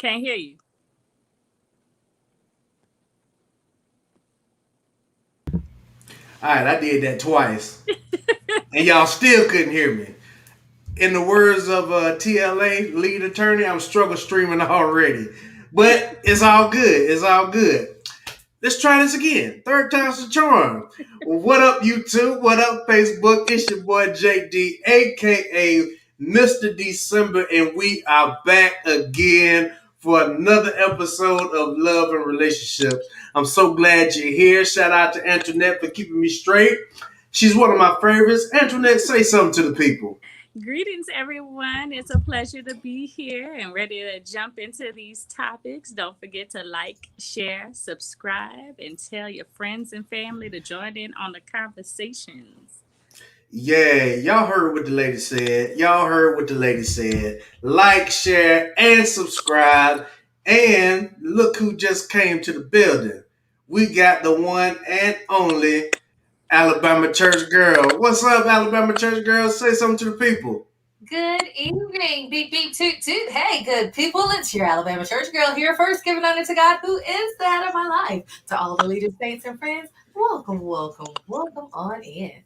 Can't hear you. All right, I did that twice, and y'all still couldn't hear me. In the words of TLA lead attorney, I'm struggle streaming already, but it's all good. It's all good. Let's try this again. Third time's the charm. What up, YouTube? What up, Facebook? It's your boy JD, aka Mr. December, and we are back again for another episode of Love and Relationships. I'm so glad you're here. Shout out to Antoinette for keeping me straight. She's one of my favorites. Antoinette, say something to the people. Greetings, everyone. It's a pleasure to be here and ready to jump into these topics. Don't forget to like, share, subscribe, and tell your friends and family to join in on the conversations. Yeah, y'all heard what the lady said. Y'all heard what the lady said. Like, share, and subscribe. And look who just came to the building. We got the one and only Alabama Church Girl. What's up, Alabama Church Girl? Say something to the people. Good evening. Beep, beep, toot, toot. Hey, good people. It's your Alabama church girl here first, giving honor to God, who is the head of my life. To all the leaders, saints, and friends, welcome, welcome, welcome on in.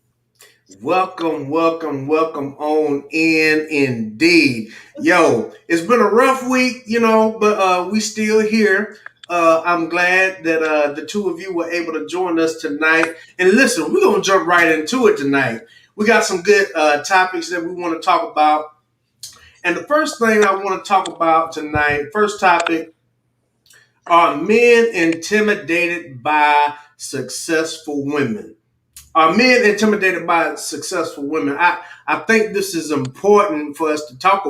Welcome, welcome, welcome on in indeed. Yo, it's been a rough week, but we still here. I'm glad that the two of you were able to join us tonight. And listen, we're gonna jump right into it tonight. We got some good topics that we want to talk about. And the first thing I want to talk about tonight, first topic, are men intimidated by successful women? Are men intimidated by successful women? I think this is important for us to talk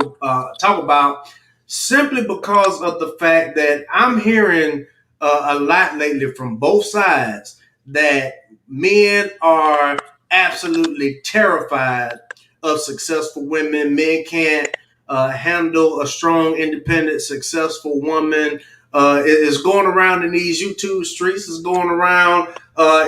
about simply because of the fact that I'm hearing a lot lately from both sides that men are absolutely terrified of successful women. Men can't handle a strong, independent, successful woman. It's going around in these YouTube streets. It's going around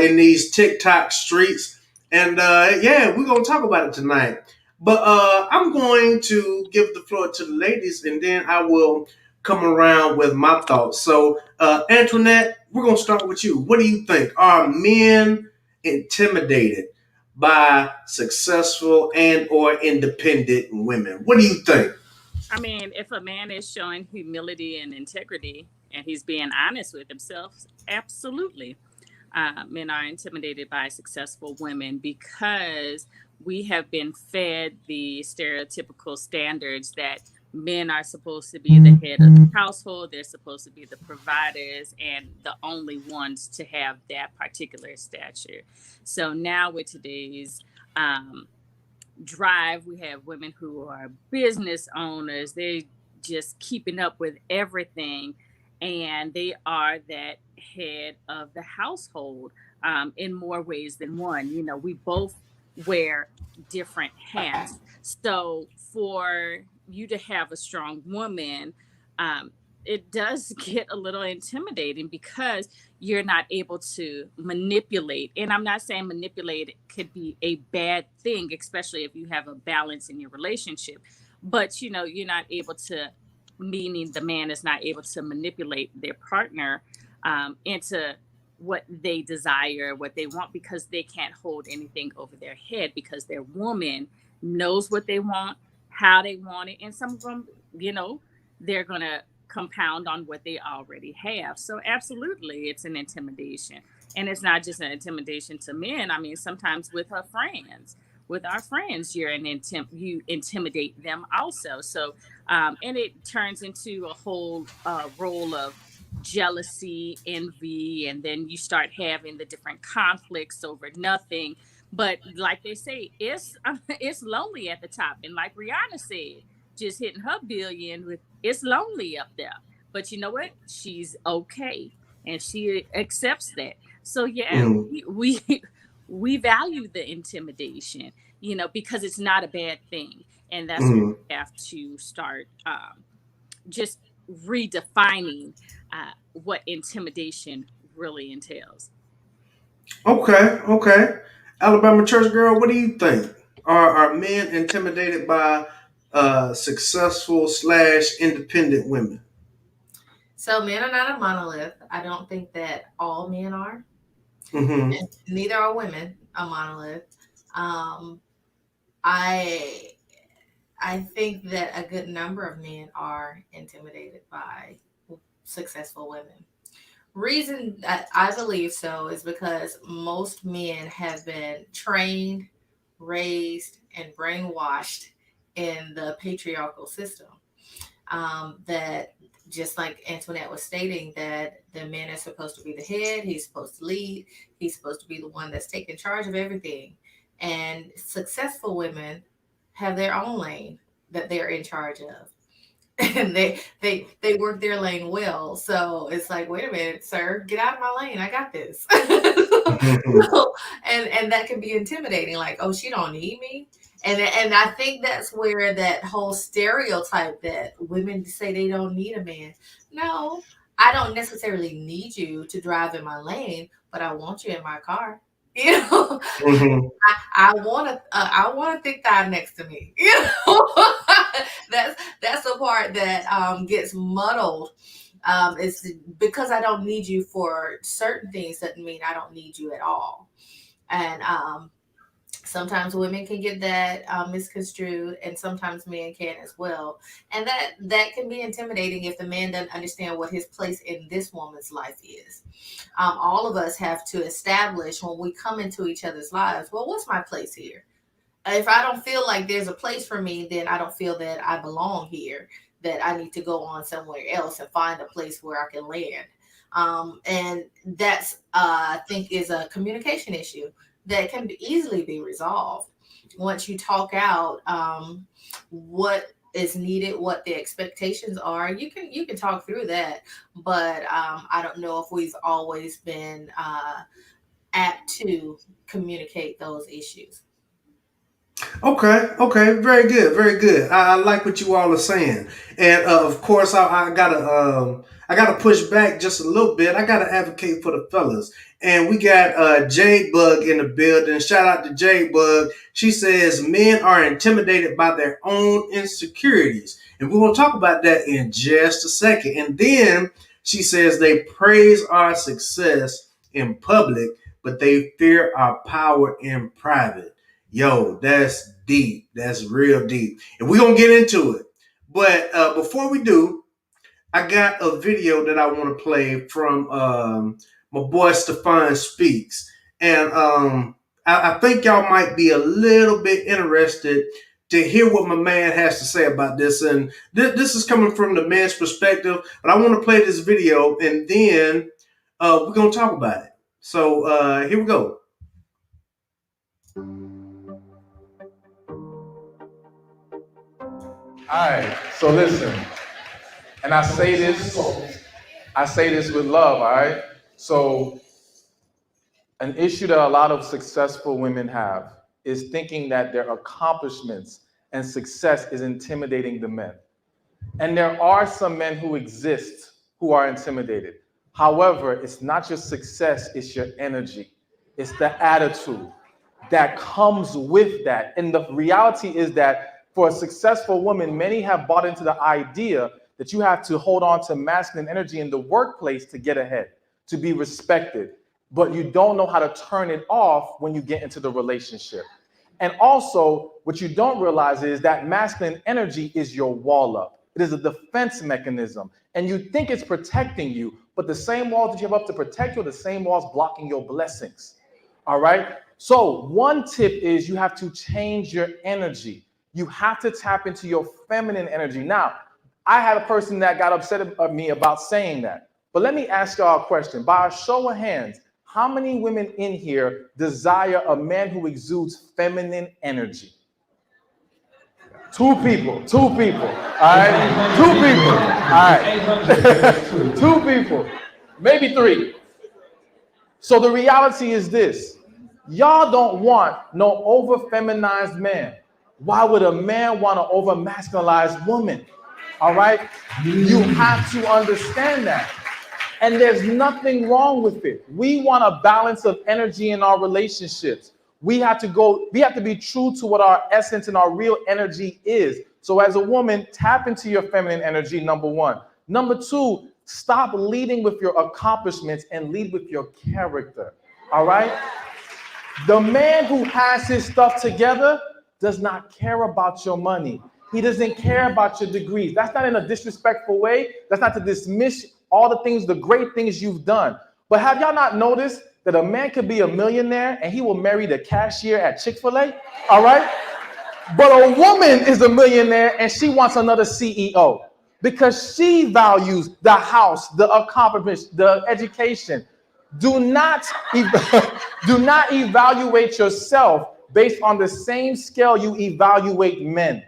in these TikTok streets. And yeah, we're going to talk about it tonight. But I'm going to give the floor to the ladies and then I will come around with my thoughts. So, Antoinette, we're going to start with you. What do you think? Are men intimidated by successful and or independent women? What do you think? I mean, if a man is showing humility and integrity and he's being honest with himself, absolutely. Men are intimidated by successful women because we have been fed the stereotypical standards that men are supposed to be the head of the household, they're supposed to be the providers and the only ones to have that particular stature. So now with today's drive, we have women who are business owners, they just keeping up with everything, and they are that head of the household in more ways than one. We both wear different hats. So for you to have a strong woman, it does get a little intimidating because you're not able to manipulate. And I'm not saying manipulate could be a bad thing, especially if you have a balance in your relationship. But you're not able to, meaning the man is not able to manipulate their partner into what they desire, what they want, because they can't hold anything over their head because their woman knows what they want, how they want it. And some of them, they're going to compound on what they already have. So absolutely, it's an intimidation. And it's not just an intimidation to men. I mean, sometimes with her friends, with our friends, you intimidate them also. So and it turns into a whole role of jealousy, envy, and then you start having the different conflicts over nothing. But like they say, it's it's lonely at the top, and like Rihanna said, just hitting her billion with it's lonely up there. But you know what? She's okay, and she accepts that. So yeah, Mm, we value the intimidation, because it's not a bad thing, and that's what mm. we have to start just redefining what intimidation really entails. Okay, okay. Alabama Church Girl, what do you think? Are men intimidated by successful slash independent women? So men are not a monolith. I don't think that all men are, Mm-hmm. and neither are women a monolith. Um, I I think that a good number of men are intimidated by successful women. Reason that I believe so is because most men have been trained, raised, and brainwashed in the patriarchal system. That just like Antoinette was stating, that the man is supposed to be the head, he's supposed to lead, he's supposed to be the one that's taking charge of everything. And successful women have their own lane that they're in charge of. And they work their lane well. So it's like, wait a minute, sir, get out of my lane. I got this. So, and that can be intimidating. Like, oh, she don't need me. And I think that's where that whole stereotype that women say they don't need a man. No, I don't necessarily need you to drive in my lane, but I want you in my car. You know, Mm-hmm. I want a thick thigh next to me. You know, that's the part that gets muddled. It's because I don't need you for certain things doesn't mean I don't need you at all. And sometimes women can get that misconstrued, and sometimes men can as well. And that can be intimidating if the man doesn't understand what his place in this woman's life is. All of us have to establish when we come into each other's lives. Well, what's my place here? If I don't feel like there's a place for me, then I don't feel that I belong here, that I need to go on somewhere else and find a place where I can land. And that's, I think, is a communication issue that can easily be resolved once you talk out what is needed, what the expectations are. You can talk through that, but I don't know if we've always been apt to communicate those issues. Okay, okay, very good, very good. I like what you all are saying, and of course, I gotta push back just a little bit. I gotta advocate for the fellas, and we got Jade Bug in the building. Shout out to Jade Bug. She says men are intimidated by their own insecurities, and we're gonna talk about that in just a second. And then she says they praise our success in public, but they fear our power in private. Yo, that's deep. That's real deep. And we're going to get into it. But before we do, I got a video that I want to play from my boy Stefan Speaks. And I think y'all might be a little bit interested to hear what my man has to say about this. And this is coming from the man's perspective. But I want to play this video and then we're going to talk about it. So here we go. All right, so listen, and I say this with love, all right? So, an issue that a lot of successful women have is thinking that their accomplishments and success is intimidating the men. And there are some men who exist who are intimidated. However, it's not your success, it's your energy, it's the attitude that comes with that. And the reality is that for a successful woman, many have bought into the idea that you have to hold on to masculine energy in the workplace to get ahead, to be respected. But you don't know how to turn it off when you get into the relationship. And also, what you don't realize is that masculine energy is your wall up. It is a defense mechanism. And you think it's protecting you, but the same walls that you have up to protect you are the same walls blocking your blessings. All right? So, one tip is you have to change your energy. You have to tap into your feminine energy. Now, I had a person that got upset at me about saying that. But let me ask y'all a question. By a show of hands, how many women in here desire a man who exudes feminine energy? Two people, all right? Two people, all right? Two people, maybe three. So the reality is this. Y'all don't want no over feminized man. Why would a man want to over masculinize woman? All right? You have to understand that. And there's nothing wrong with it. We want a balance of energy in our relationships. We have to be true to what our essence and our real energy is. So as a woman, tap into your feminine energy, number one. Number two, Stop leading with your accomplishments and lead with your character. All right? The man who has his stuff together does not care about your money. He doesn't care about your degrees. That's not in a disrespectful way. That's not to dismiss all the things, the great things you've done. But have y'all not noticed that a man could be a millionaire and he will marry the cashier at Chick-fil-A? All right? But a woman is a millionaire and she wants another CEO because she values the house, the accomplishments, the education. Do not, do not evaluate yourself based on the same scale you evaluate men.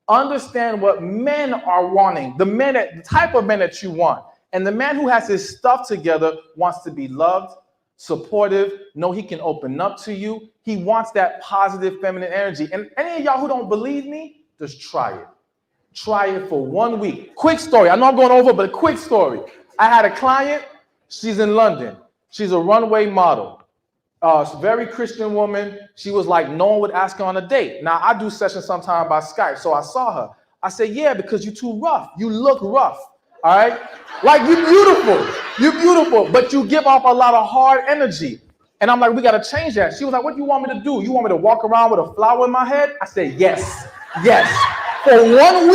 Understand what men are wanting, the type of men that you want. And the man who has his stuff together wants to be loved, supportive, know he can open up to you. He wants that positive feminine energy. And any of y'all who don't believe me, just try it. Try it for 1 week. Quick story. I know I'm going over, but a quick story. I had a client. She's in London. She's a runway model. Very Christian woman. She was like, no one would ask her on a date. Now, I do sessions sometimes by Skype, so I saw her. I said, yeah, because you're too rough. You look rough, all right? Like, you're beautiful. You're beautiful, but you give off a lot of hard energy. And I'm like, we got to change that. She was like, what do you want me to do? You want me to walk around with a flower in my head? I said, yes, yes. For 1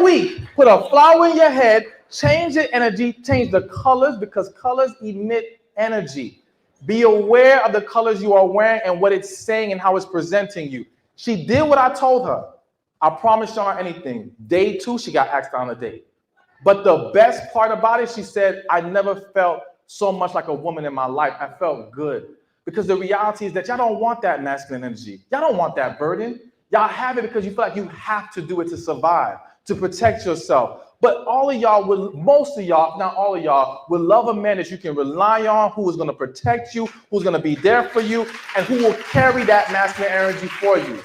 week, put a flower in your head, change your energy, change the colors because colors emit energy. Be aware of the colors you are wearing and what it's saying and how it's presenting you. She did what I told her. I promised y'all anything. Day 2, she got asked on a date. But the best part about it, she said, I never felt so much like a woman in my life. I felt good. Because the reality is that y'all don't want that masculine energy. Y'all don't want that burden. Y'all have it because you feel like you have to do it to survive, to protect yourself. But all of y'all most of y'all, not all of y'all, will love a man that you can rely on, who is going to protect you, who's going to be there for you, and who will carry that masculine energy for you.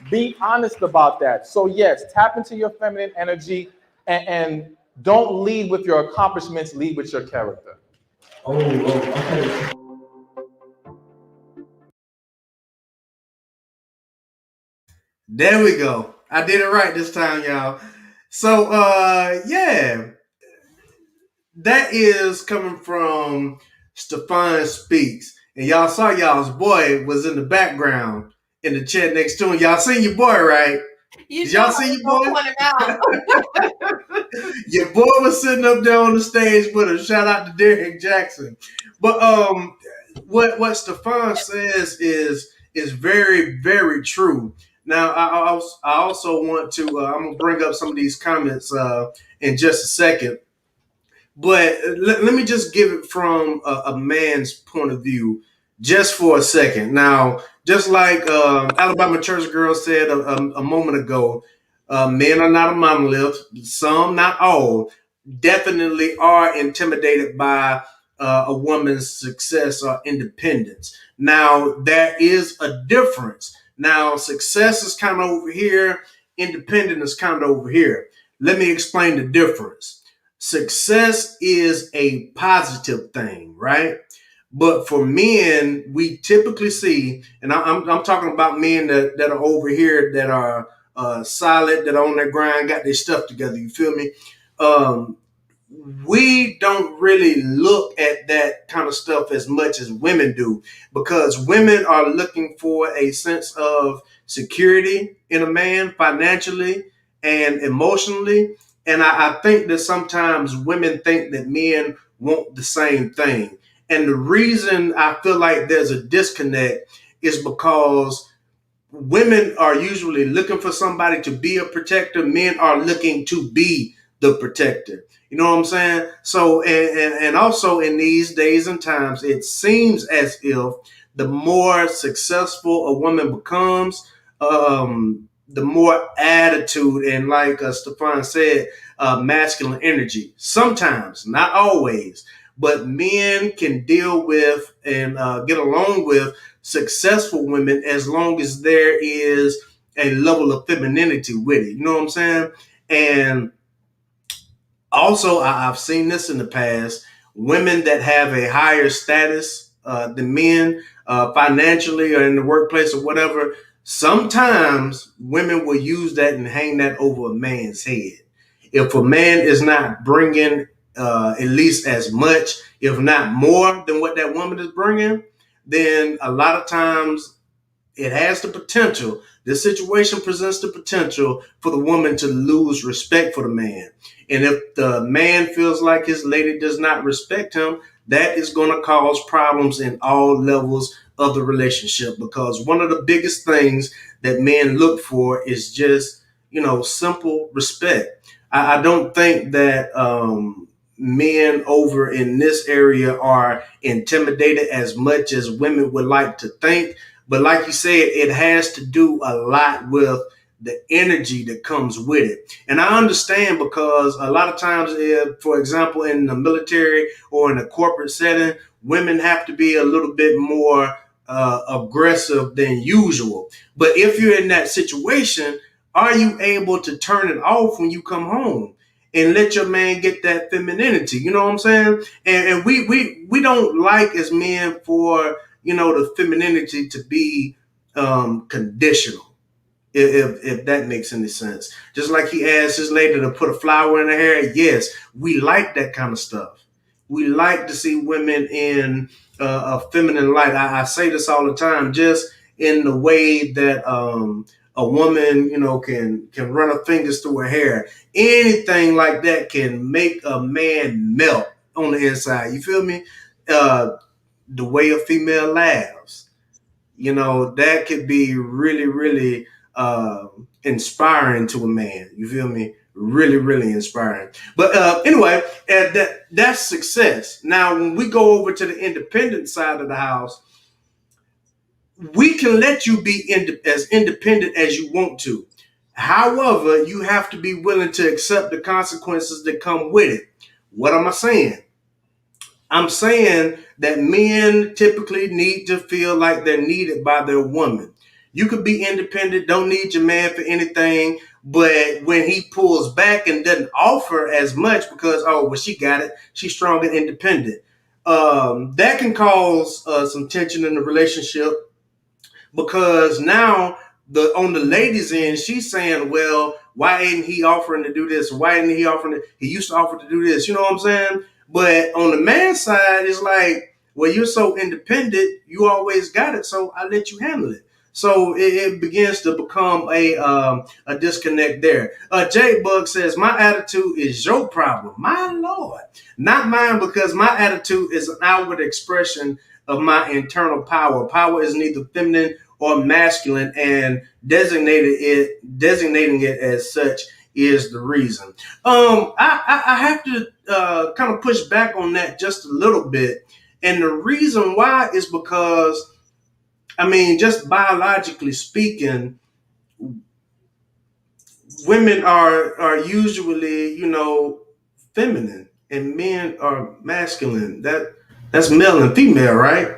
Be honest about that. So yes, tap into your feminine energy and don't lead with your accomplishments, lead with your character. Okay. There we go. I did it right this time, y'all. So yeah, that is coming from Stefan Speaks. And y'all saw y'all's boy was in the background in the chat next to him. Y'all see your boy, right? Did y'all see your boy? Your boy was sitting up there on the stage with him. Shout out to Derrick Jackson. But what Stefan says is very, very true. Now, I also want to, I'm going to bring up some of these comments in just a second. But let me just give it from a man's point of view just for a second. Now, just like Alabama Church Girl said a moment ago, men are not a monolith. Some, not all, definitely are intimidated by a woman's success or independence. Now, there is a difference. Now, success is kind of over here, independence is kind of over here. Let me explain the difference. Success is a positive thing, right? But for men, we typically see, and I'm talking about men that are over here that are solid, that are on their grind, got their stuff together. You feel me? We don't really look at that kind of stuff as much as women do, because women are looking for a sense of security in a man financially and emotionally. And I think that sometimes women think that men want the same thing. And the reason I feel like there's a disconnect is because women are usually looking for somebody to be a protector. Men are looking to be the protector. You know what I'm saying? So, and also in these days and times, it seems as if the more successful a woman becomes, the more attitude and, like Stefan said, masculine energy. Sometimes, not always, but men can deal with and get along with successful women as long as there is a level of femininity with it. You know what I'm saying? And also, I've seen this in the past. Women that have a higher status than men, financially or in the workplace or whatever, sometimes women will use that and hang that over a man's head. If a man is not bringing at least as much, if not more, than what that woman is bringing, then a lot of times it has the potential. This situation presents the potential for the woman to lose respect for the man. And if the man feels like his lady does not respect him, that is going to cause problems in all levels of the relationship, because one of the biggest things that men look for is just, simple respect. I don't think that men over in this area are intimidated as much as women would like to think. But like you said, it has to do a lot with the energy that comes with it. And I understand, because a lot of times, if, for example, in the military or in a corporate setting, women have to be a little bit more aggressive than usual. But if you're in that situation, are you able to turn it off when you come home and let your man get that femininity? You know what I'm saying? And we don't like, as men, for the femininity to be conditional, if that makes any sense. Just like he asked his lady to put a flower in her hair. Yes, we like that kind of stuff. We like to see women in a feminine light. I say this all the time, just in the way that a woman, can run her fingers through her hair. Anything like that can make a man melt on the inside. You feel me? The way a female laughs, that could be really, really inspiring to a man. You feel me? Really, really inspiring. But anyway, that's success. Now, when we go over to the independent side of the house, we can let you be as independent as you want to. However, you have to be willing to accept the consequences that come with it. What am I saying? I'm saying that men typically need to feel like they're needed by their woman. You could be independent, don't need your man for anything, but when he pulls back and doesn't offer as much because, oh, well, she got it, she's strong and independent, that can cause some tension in the relationship, because now on the ladies' end, she's saying, well, why ain't he offering to do this? Why ain't he offering to, he used to offer to do this? You know what I'm saying? But on the man side, it's like, well, you're so independent, you always got it, so I let you handle it. So it begins to become a disconnect there. J Bug says, my attitude is your problem. My Lord, not mine, because my attitude is an outward expression of my internal power. Power is neither feminine or masculine, and designating it as such is the reason. I have to kind of push back on that just a little bit, and the reason why is because, I mean, just biologically speaking, women are usually, feminine, and men are masculine. That's male and female, right?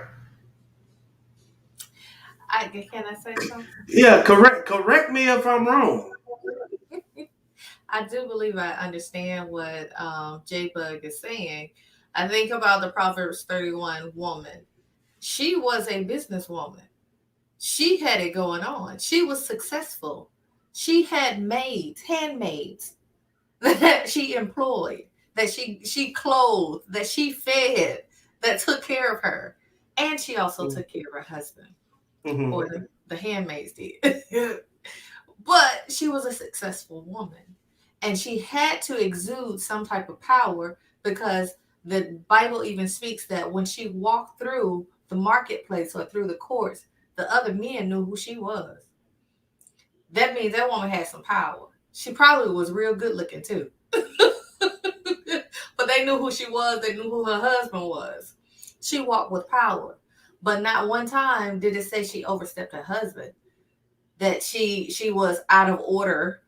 Can I say something? Yeah, correct me if I'm wrong. I do believe I understand what J Bug is saying. I think about the Proverbs 31 woman. She was a businesswoman. She had it going on. She was successful. She had maids, handmaids that she employed, that she clothed, that she fed, that took care of her. And she also took care of her husband, Mm-hmm. or the handmaids did. But she was a successful woman. And she had to exude some type of power, because the Bible even speaks that when she walked through the marketplace or through the courts, the other men knew who she was. That means that woman had some power. She probably was real good looking too. But they knew who she was, they knew who her husband was. She walked with power. But not one time did it say she overstepped her husband, that she was out of order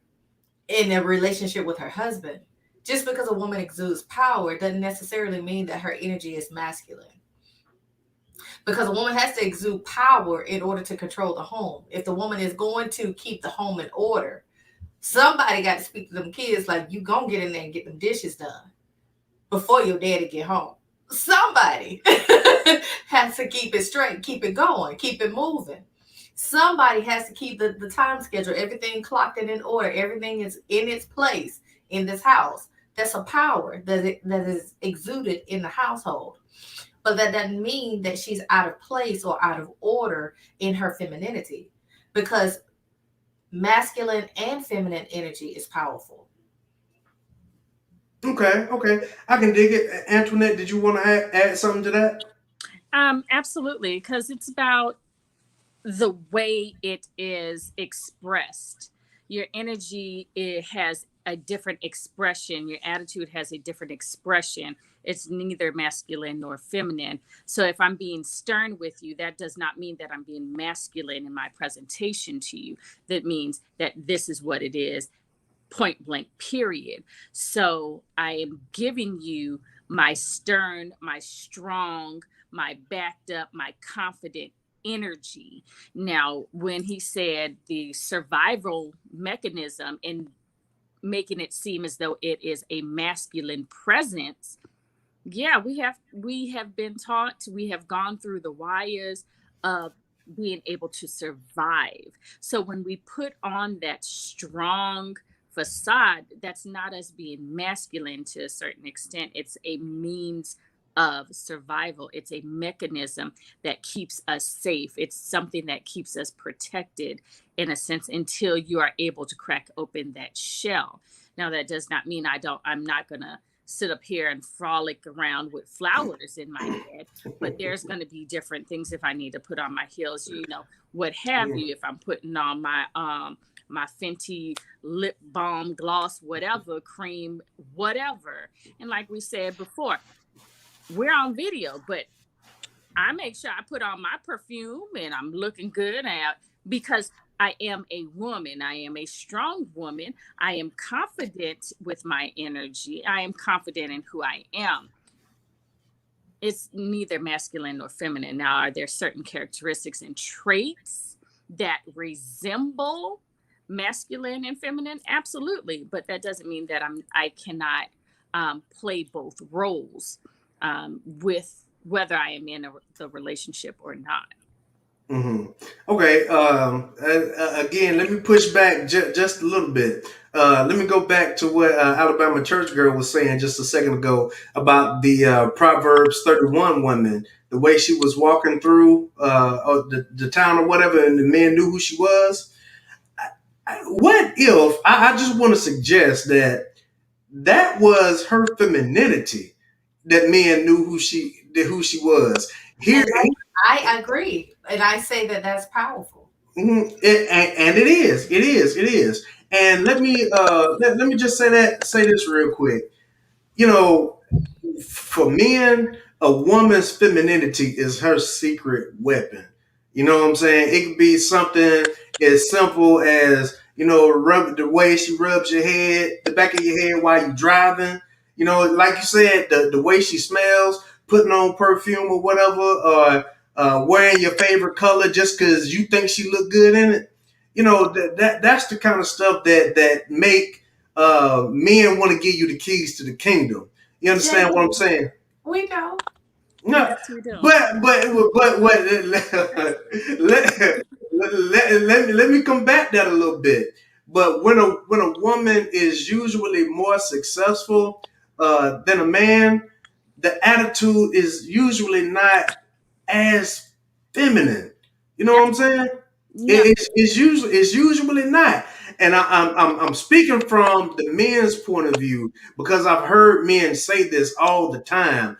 in a relationship with her husband. Just because a woman exudes power doesn't necessarily mean that her energy is masculine. Because a woman has to exude power in order to control the home. If the woman is going to keep the home in order, somebody got to speak to them kids like, you gonna get in there and get them dishes done before your daddy get home. Somebody has to keep it straight, keep it going, keep it moving. Somebody has to keep the time schedule, everything clocked and in order. Everything is in its place in this house. That's a power that is exuded in the household. But that doesn't mean that she's out of place or out of order in her femininity, because masculine and feminine energy is powerful. Okay, okay. I can dig it. Antoinette, did you want to add something to that? Absolutely, because it's about the way it is expressed. Your energy, it has a different expression. Your attitude has a different expression. It's neither masculine nor feminine. So if I'm being stern with you, that does not mean that I'm being masculine in my presentation to you. That means that this is what it is, point blank, period. So I am giving you my stern, my strong, my backed up, my confident energy. Now, when he said the survival mechanism and making it seem as though it is a masculine presence, yeah, we have been taught, we have gone through the wires of being able to survive. So when we put on that strong facade, that's not us being masculine. To a certain extent, it's a means of survival. It's a mechanism that keeps us safe. It's something that keeps us protected, in a sense, until you are able to crack open that shell. Now, that does not mean I'm not gonna sit up here and frolic around with flowers in my head, but there's going to be different things. If I need to put on my heels, what have you, if I'm putting on my Fenty lip balm, gloss, whatever, cream, whatever. And like we said before, we're on video, but I make sure I put on my perfume and I'm looking good out, because I am a woman. I am a strong woman. I am confident with my energy. I am confident in who I am. It's neither masculine nor feminine. Now, are there certain characteristics and traits that resemble masculine and feminine? Absolutely. But that doesn't mean that I cannot play both roles, with whether I am in the relationship or not. Hmm. Okay. Again, let me push back just a little bit. Let me go back to what Alabama church girl was saying just a second ago about the Proverbs 31 woman. The way she was walking through the town or whatever, and the man knew who she was. What if I just want to suggest that that was her femininity, that men knew who she was. Here, And I agree. And I say that that's powerful. mhm, and it is. And let me just say this real quick. You know, for men, a woman's femininity is her secret weapon. You know what I'm saying? It could be something as simple as, rub the way she rubs your head, the back of your head while you're driving. Like you said, the way she smells, putting on perfume or whatever, or wearing your favorite color just because you think she look good in it. That's the kind of stuff that make men want to give you the keys to the kingdom. You understand what I'm Jay, saying? we know. No, Yes, we do. but what? Let me combat that a little bit. But when a woman is usually more successful than a man, the attitude is usually not as feminine. You know what I'm saying? No. It's usually not. And I'm speaking from the men's point of view because I've heard men say this all the time.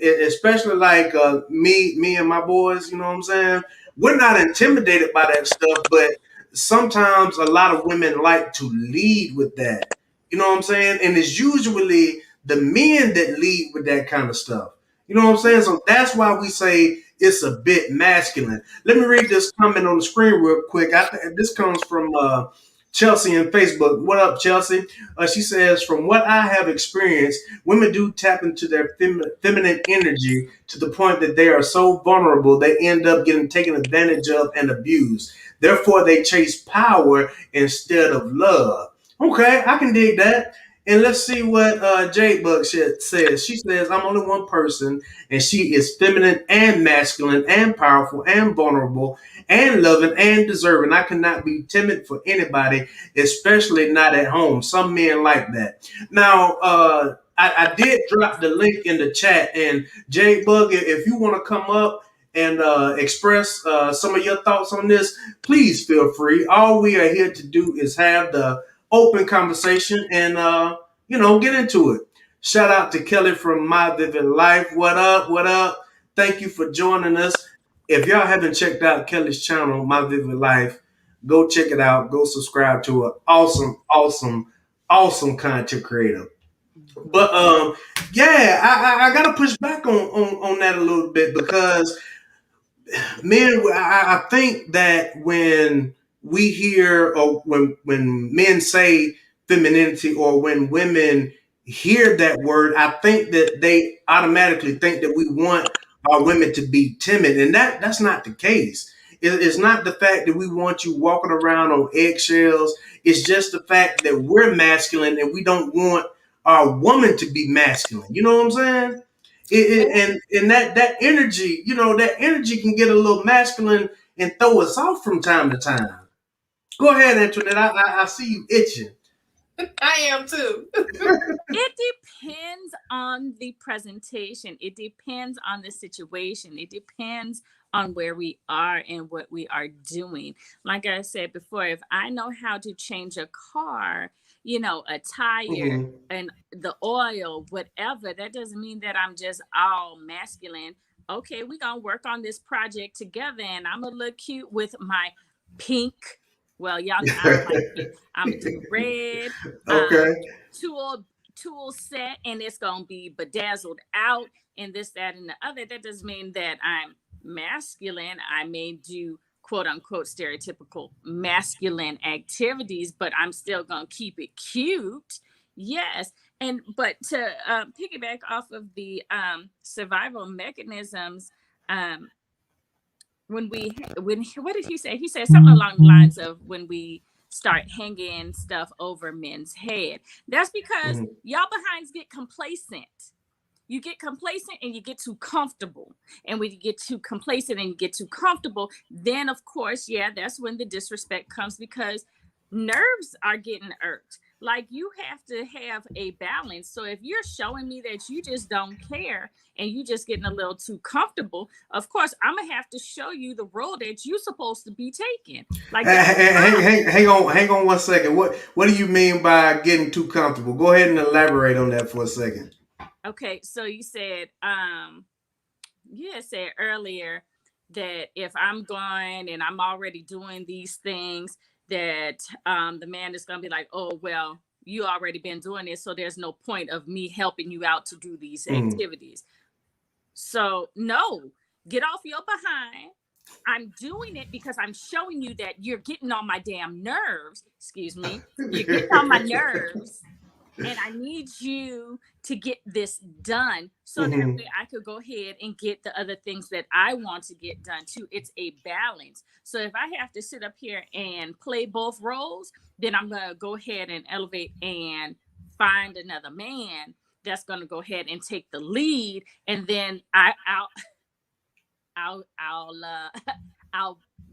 Especially like me and my boys. You know what I'm saying? We're not intimidated by that stuff, but sometimes a lot of women like to lead with that. You know what I'm saying? And it's usually the men that lead with that kind of stuff. You know what I'm saying? So that's why we say it's a bit masculine. Let me read this comment on the screen real quick. This comes from Chelsea in Facebook. What up, Chelsea? She says, from what I have experienced, women do tap into their feminine energy to the point that they are so vulnerable they end up getting taken advantage of and abused. Therefore, they chase power instead of love. Okay, I can dig that. And let's see what Jade Bug says. She says, I'm only one person, and she is feminine and masculine and powerful and vulnerable and loving and deserving. I cannot be timid for anybody, especially not at home. Some men like that. Now, I did drop the link in the chat, and Jade Bug, if you want to come up and express some of your thoughts on this, please feel free. All we are here to do is have the open conversation and get into it. Shout out to Kelly from My Vivid Life. What up? What up? Thank you for joining us. If y'all haven't checked out Kelly's channel, My Vivid Life, go check it out. Go subscribe to her. Awesome, awesome, awesome content creator. But yeah, I gotta push back on that a little bit because men, I think that when we hear or when men say femininity or when women hear that word, I think that they automatically think that we want our women to be timid, and that's not the case. It's not the fact that we want you walking around on eggshells. It's just the fact that we're masculine and we don't want our woman to be masculine. You know what I'm saying? And that energy, that energy can get a little masculine and throw us off from time to time. Go ahead, Antoinette. I see you itching. I am too. It depends on the presentation. It depends on the situation. It depends on where we are and what we are doing. Like I said before, if I know how to change a car, a tire Mm-hmm. and the oil, whatever, that doesn't mean that I'm just all masculine. Okay, we're going to work on this project together and I'm going to look cute with my pink. Well, y'all know I don't like pink. I'm going to do red. Okay. Tool set, and it's gonna be bedazzled out and this, that, and the other. That doesn't mean that I'm masculine. I may do quote unquote stereotypical masculine activities, but I'm still gonna keep it cute. Yes. But to piggyback off of the survival mechanisms, um when what did he say? He said something along the lines of when we start hanging stuff over men's head. That's because Mm-hmm. y'all behinds get complacent. You get complacent and you get too comfortable. And when you get too complacent and you get too comfortable, then of course, yeah, that's when the disrespect comes because nerves are getting irked. Like you have to have a balance. So if you're showing me that you just don't care and you just getting a little too comfortable, of course I'm gonna have to show you the role that you're supposed to be taking. Like that's Hang on 1 second. What do you mean by getting too comfortable? Go ahead and elaborate on that for a second. okay. So you had said earlier that if I'm going and I'm already doing these things, that the man is going to be like, oh, well, you already been doing this. So there's no point of me helping you out to do these Mm. activities. So, no, get off your behind. I'm doing it because I'm showing you that you're getting on my damn nerves. Excuse me. You're getting on my nerves and I need you to get this done so that Mhm. way I could go ahead and get the other things that I want to get done too. It's a balance. So if I have to sit up here and play both roles, then I'm going to go ahead and elevate and find another man that's going to go ahead and take the lead, and then I'll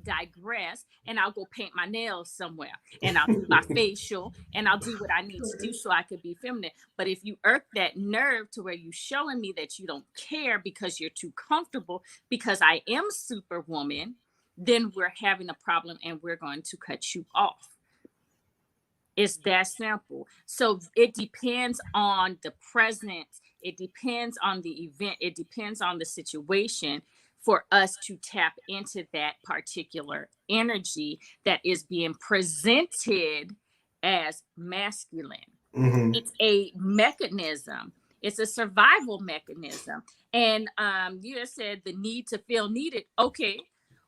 digress and I'll go paint my nails somewhere and I'll do my facial and I'll do what I need to do so I could be feminine. But if you irk that nerve to where you showing me that you don't care because you're too comfortable because I am superwoman, then we're having a problem and we're going to cut you off. It's that simple. So it depends on the present. It depends on the event. It depends on the situation for us to tap into that particular energy that is being presented as masculine. Mhm. It's a mechanism. It's a survival mechanism. And you just said the need to feel needed. Okay,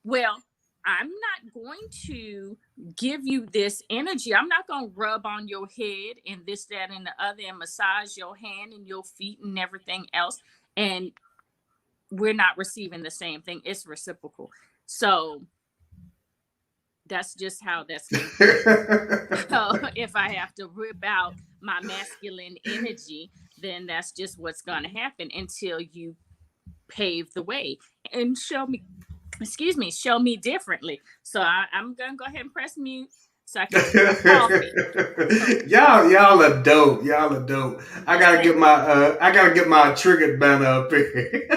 well, I'm not going to give you this energy. I'm not going to rub on your head and this, that, and the other and massage your hand and your feet and everything else. And we're not receiving the same thing. It's reciprocal. So that's just how that's going to be. So if I have to rip out my masculine energy, then that's just what's going to happen until you pave the way and show me, excuse me, show me differently. So I'm going to go ahead and press mute so I can get my coffee. So, y'all are dope. Y'all are dope. thank I gotta get my triggered banner up here.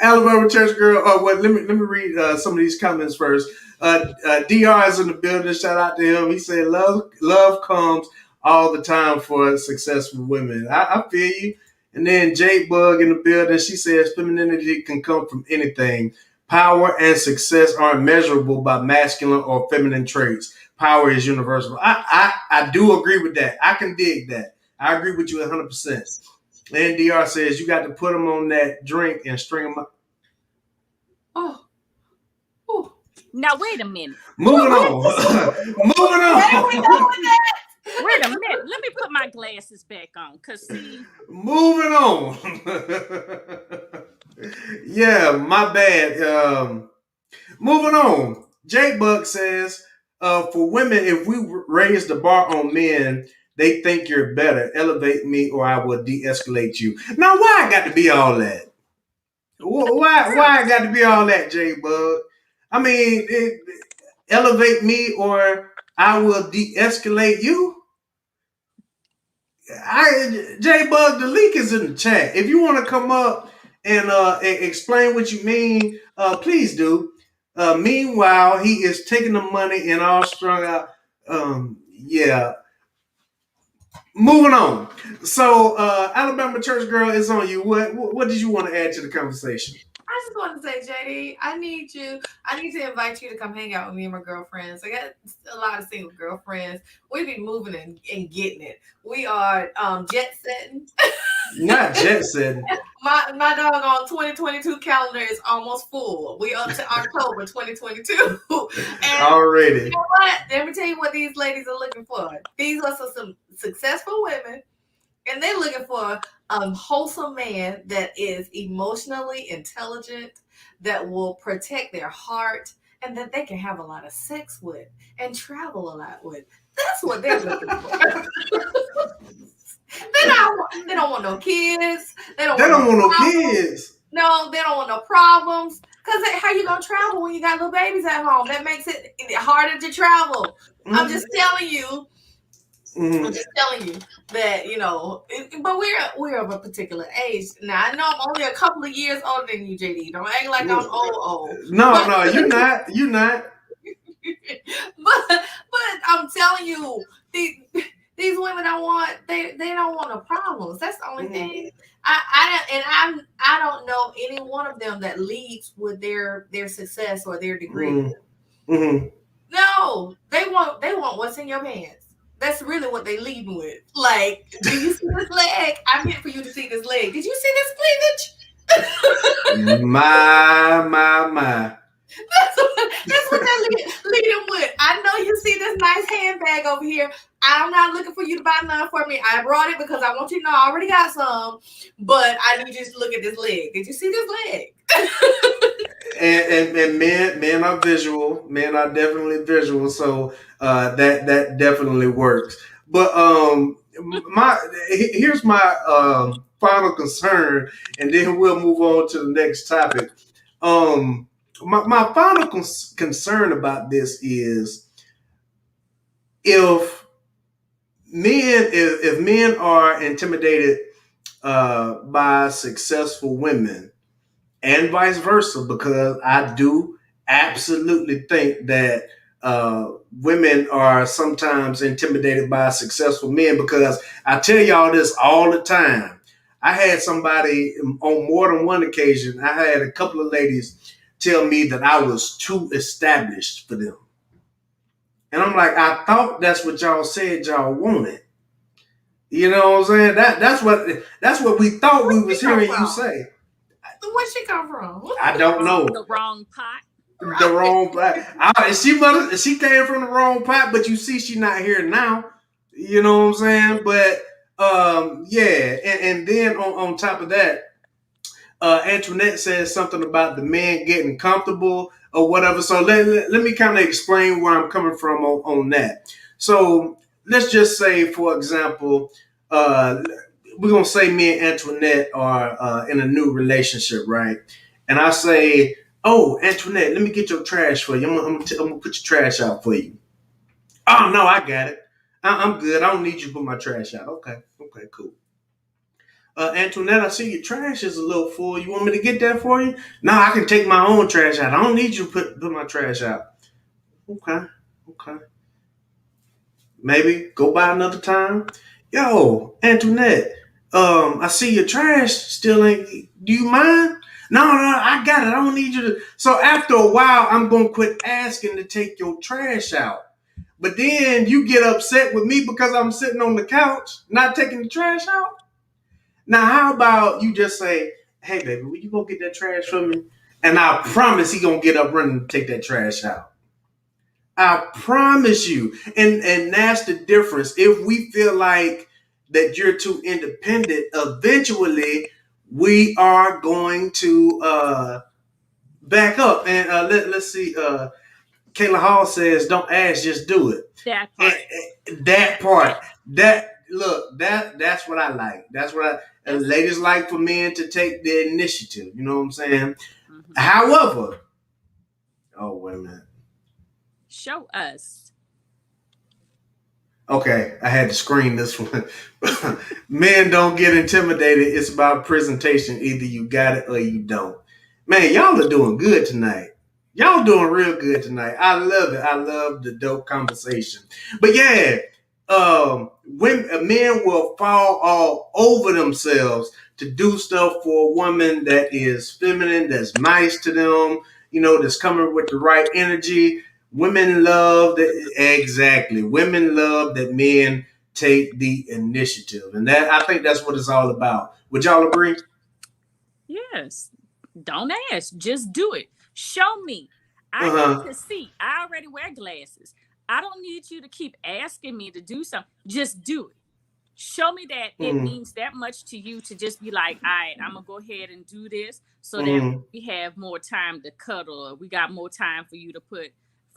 Alabama church girl. Oh, well, let me read some of these comments first. Dr is in the building. Shout out to him. He said, "Love comes all the time for successful women." I feel you. And then Jade Bug in the building. She says, "Femininity can come from anything. Power and success aren't measurable by masculine or feminine traits. Power is universal." I do agree with that. I can dig that. I agree with you 100%. And Dr says you got to put them on that drink and string them up. Oh. Oh. now wait a minute. Moving on. Moving Where we on. going with that? Wait a minute. Let me put my glasses back on. Cause see, Moving on. Yeah, my bad. Moving on. J Buck says, for women, if we raise the bar on men, they think you're better. Elevate me or I will de-escalate you. Now, why I got to be all that? Why I got to be all that, J Bug? I mean, elevate me or I will de-escalate you. J Bug, the link is in the chat. If you want to come up and explain what you mean, please do. Meanwhile, he is taking the money and all strung out. Yeah. Moving on. So, Alabama church girl is on you. What did you want to add to the conversation? I just want to say, JD, I need to invite you to come hang out with me and my girlfriends. I got a lot of single girlfriends. We be moving and getting it. We are jet setting. Not jet setting. My doggone 2022 calendar is almost full. We up to October 2022. And Already. you know what? Let me tell you what these ladies are looking for. These are some successful women, and they're looking for a wholesome man that is emotionally intelligent, that will protect their heart, and that they can have a lot of sex with and travel a lot with. That's what they're looking for. They don't want no kids. They don't want no kids. No, they don't want no problems. Because how you going to travel when you got little babies at home? That makes it harder to travel. Mm-hmm. I'm just telling you. Mm-hmm. I'm just telling you that, but we're of a particular age. Now, I know I'm only a couple of years older than you, JD. Don't act like I'm old. No, you're not. You're not. but I'm telling you, these women they don't want no problems. That's the only thing. I don't know any one of them that leads with their success or their degree. Mm-hmm. No, they want what's in your pants. That's really what they leading with. Like, do you see this leg? I'm here for you to see this leg. Did you see this cleavage? My. That's what they're leading with. I know you see this nice handbag over here. I'm not looking for you to buy none for me. I brought it because I want you to know I already got some. But I need you to look at this leg. Did you see this leg? and men are visual. Men are definitely visual. So that definitely works. But here's my final concern, and then we'll move on to the next topic. My final concern about this is if men are intimidated by successful women and vice versa, because I do absolutely think that women are sometimes intimidated by successful men, because I tell y'all this all the time. I had somebody on more than one occasion, I had a couple of ladies tell me that I was too established for them. And I'm like, I thought that's what y'all said y'all wanted. You know what I'm saying? That's what we thought we was hearing you say. Where'd she come from? I don't know. The wrong pot. The wrong pot. She came from the wrong pot, but you see she not here now. You know what I'm saying? But yeah, and then on top of that, Antoinette says something about the men getting comfortable or whatever. So let me kind of explain where I'm coming from on that. So let's just say, for example, uh, we're gonna say me and Antoinette are in a new relationship, right? And I say, "Oh, Antoinette, let me get your trash for you. I'm gonna put your trash out for you." Oh no, I got it. I'm good. I don't need you to put my trash out. Okay, okay, cool. Antoinette, I see your trash is a little full. You want me to get that for you? No, I can take my own trash out. I don't need you to put my trash out. Okay, okay. Maybe go by another time. Yo, Antoinette, I see your trash still ain't. Do you mind? No, no, I got it. I don't need you to. So after a while, I'm gonna quit asking to take your trash out. But then you get upset with me because I'm sitting on the couch not taking the trash out. Now, how about you just say, "Hey, baby, will you go get that trash for me?" And I promise he gonna get up running to take that trash out. I promise you. And that's the difference. If we feel like that you're too independent, eventually we are going to back up. And let's see. Kayla Hall says, "Don't ask, just do it." That part. And that part, that look, that's what I like. That's what That's ladies like for men to take the initiative. You know what I'm saying? mhm. However, oh wait a minute. Show us. Okay, I had to screen this one. Men don't get intimidated. It's about presentation. Either you got it or you don't. Man, y'all are doing good tonight. Y'all doing real good tonight. I love it. I love the dope conversation. But yeah, when men will fall all over themselves to do stuff for a woman that is feminine, that's nice to them, that's coming with the right energy. Women love that exactly. Women love that men take the initiative, and that I think that's what it's all about. Would y'all agree? Yes. Don't ask. Just do it. Show me. I Uh need huh. to see. I already wear glasses. I don't need you to keep asking me to do something. Just do it. Show me that it Mm-hmm. means that much to you to just be like, all right, I'm gonna go ahead and do this so that Mm-hmm. we have more time to cuddle, or we got more time for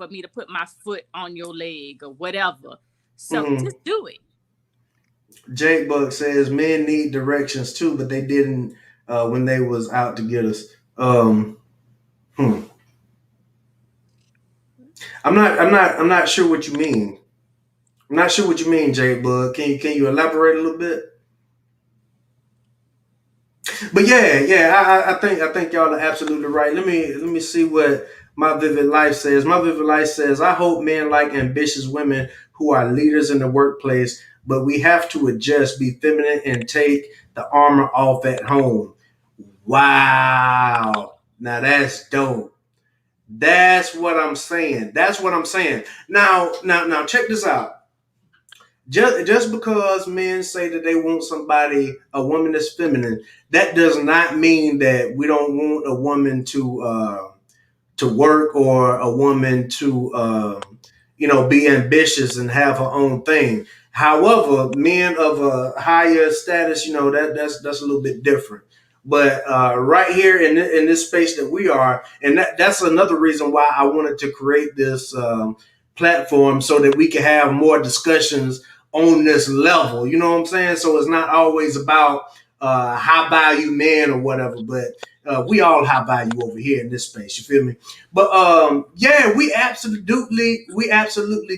me to put my foot on your leg or whatever. So Mm-hmm. just do it. Jake Buck says men need directions too, but they didn't when they was out to get us. Hmm. I'm not sure what you mean. I'm not sure what you mean, Jake Bug. Can you elaborate a little bit? But yeah, yeah, I think y'all are absolutely right. Let me see what my vivid life says. My vivid life says I hope men like ambitious women who are leaders in the workplace, but we have to adjust, be feminine, and take the armor off at home. Wow, now that's dope. That's what I'm saying. That's what I'm saying. Now, check this out. Just because men say that they want somebody, a woman that's feminine, that does not mean that we don't want a woman to work or a woman to be ambitious and have her own thing. However, men of a higher status, that's a little bit different. But right here in this space that we are, and that's another reason why I wanted to create this platform so that we can have more discussions on this level. You know what I'm saying? So it's not always about high value men or whatever, but we all high value over here in this space. You feel me? But yeah, we absolutely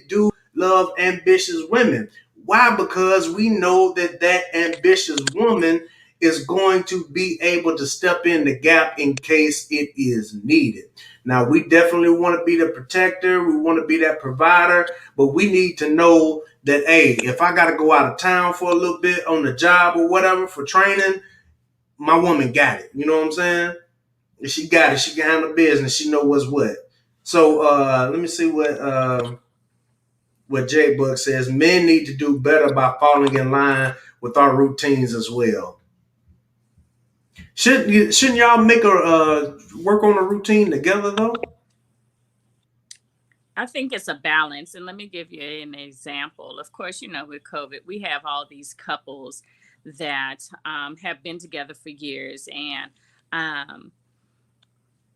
do love ambitious women. Why? Because we know that that ambitious woman is going to be able to step in the gap in case it is needed. Now, we definitely want to be the protector. We want to be that provider, but we need to know that, hey, if I got to go out of town for a little bit on the job or whatever for training, my woman got it. You know what I'm saying? If she got it, she can handle business. She know what's what. So let me see what J Buck says. Men need to do better by falling in line with our routines as well. Shouldn't y'all make a work on a routine together though? I think it's a balance. And let me give you an example. Of course, with COVID, we have all these couples that have been together for years. And um,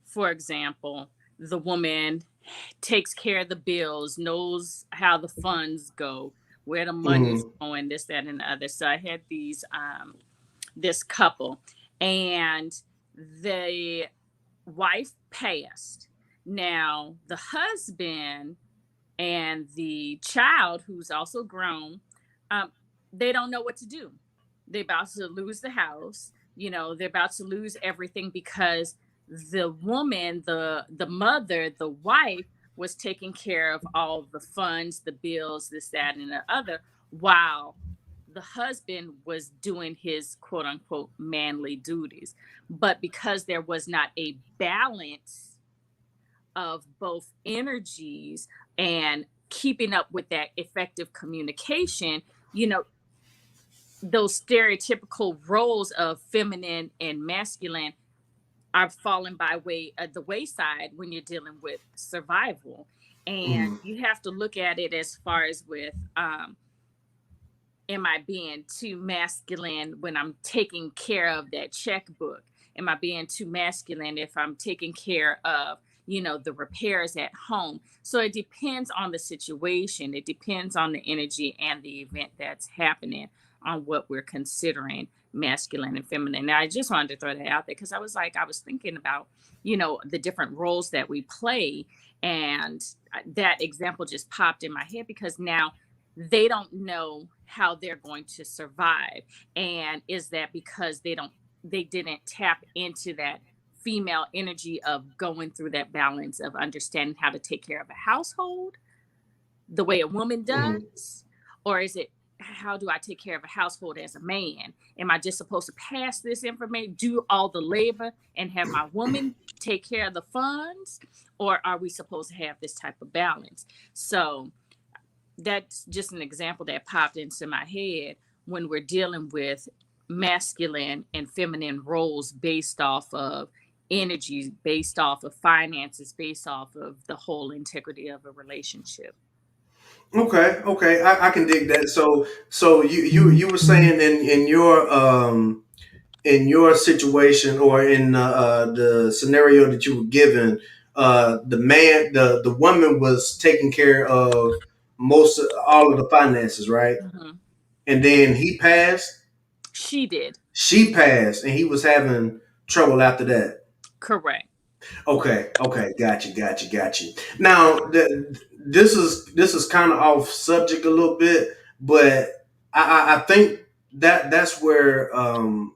for example, the woman takes care of the bills, knows how the funds go. where the money's Mm-hmm. going, this, that, and the other. So I had this couple, and the wife passed. Now the husband and the child, who's also grown, um, they don't know what to do. They're about to lose the house. You know, they're about to lose everything because the woman, the mother, the wife was taking care of all the funds, the bills, this, that, and the other, while the husband was doing his quote unquote manly duties. But because there was not a balance of both energies and keeping up with that effective communication, you know, those stereotypical roles of feminine and masculine are falling by way of the wayside when you're dealing with survival. And Mm-hmm. you have to look at it as far as with am I being too masculine when I'm taking care of that checkbook? Am I being too masculine if I'm taking care of, you know, the repairs at home? So it depends on the situation. It depends on the energy and the event that's happening on what we're considering masculine and feminine. Now, I just wanted to throw that out there because I was like, I was thinking about, you know, the different roles that we play. And that example just popped in my head because now they don't know how they're going to survive. And is that because they didn't tap into that female energy of going through that balance of understanding how to take care of a household the way a woman Mm-hmm. does? Or is it, how do I take care of a household as a man? Am I just supposed to pass this information, do all the labor, and have my woman take care of the funds? Or are we supposed to have this type of balance? So that's just an example that popped into my head when we're dealing with masculine and feminine roles based off of energy, based off of finances, based off of the whole integrity of a relationship. Okay, okay, I can dig that. So you were saying in your situation or in the scenario that you were given, the woman was taking care of most all of the finances, right? Mhm. And then he passed. She did. She passed, and he was having trouble after that. Correct. Okay, okay, got you. Now, this is kind of off subject a little bit, but I think that's where I'm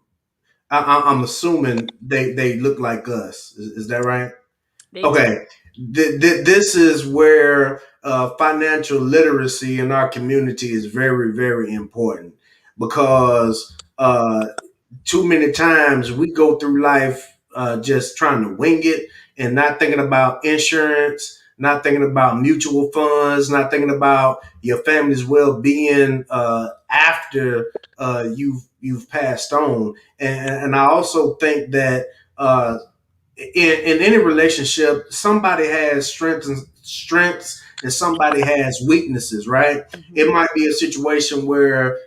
assuming they look like us. Is that right? They do. Okay, this is where financial literacy in our community is very, very important because too many times we go through life just trying to wing it and not thinking about insurance, not thinking about mutual funds, not thinking about your family's well-being after you've passed on. And I also think that in any relationship, somebody has strengths and somebody has weaknesses, right? It Mhm. might be a situation where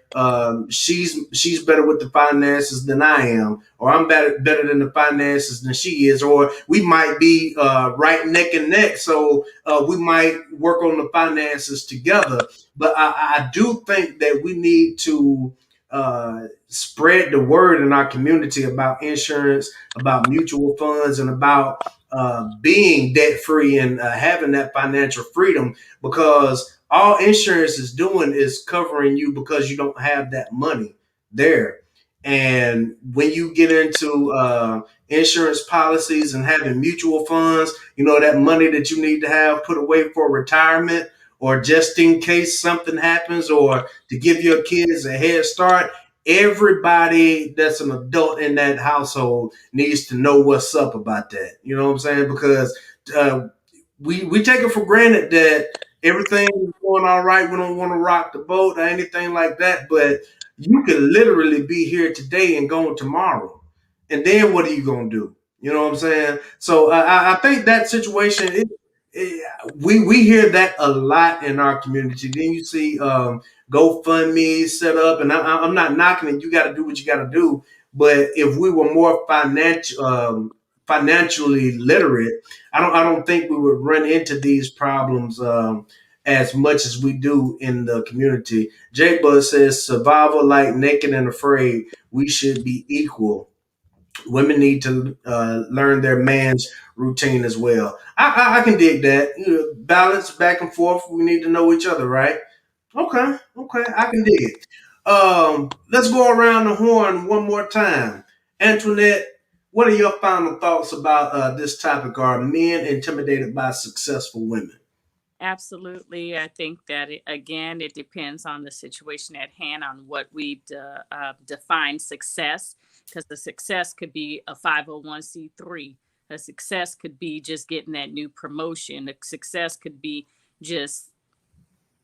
she's better with the finances than I am, or I'm better than the finances than she is, or we might be right neck and neck. So we might work on the finances together. But I do think that we need to spread the word in our community about insurance, about mutual funds, and about being debt free and having that financial freedom, because all insurance is doing is covering you because you don't have that money there. And when you get into insurance policies and having mutual funds, that money that you need to have put away for retirement or just in case something happens or to give your kids a head start, everybody that's an adult in that household needs to know what's up about that. You know what I'm saying? Because uh, we take it for granted that everything is going all right. We don't want to rock the boat or anything like that. But you could literally be here today and gone tomorrow, and then what are you gonna do? You know what I'm saying? So I think that situation. We hear that a lot in our community. Then you see GoFundMe set up, and I'm not knocking it. You got to do what you got to do. But if we were more financially literate, I don't think we would run into these problems as much as we do in the community. Jay Buzz says survival like naked and afraid. We should be equal. Women need to learn their man's routine as well. I can dig that. You know, balance back and forth. We need to know each other, right? Okay, okay, I can dig it. Let's go around the horn one more time. Antoinette, what are your final thoughts about this topic? Are men intimidated by successful women? Absolutely. I think that again, it depends on the situation at hand, on what we define success, because the success could be a 501c3. A success could be just getting that new promotion. A success could be just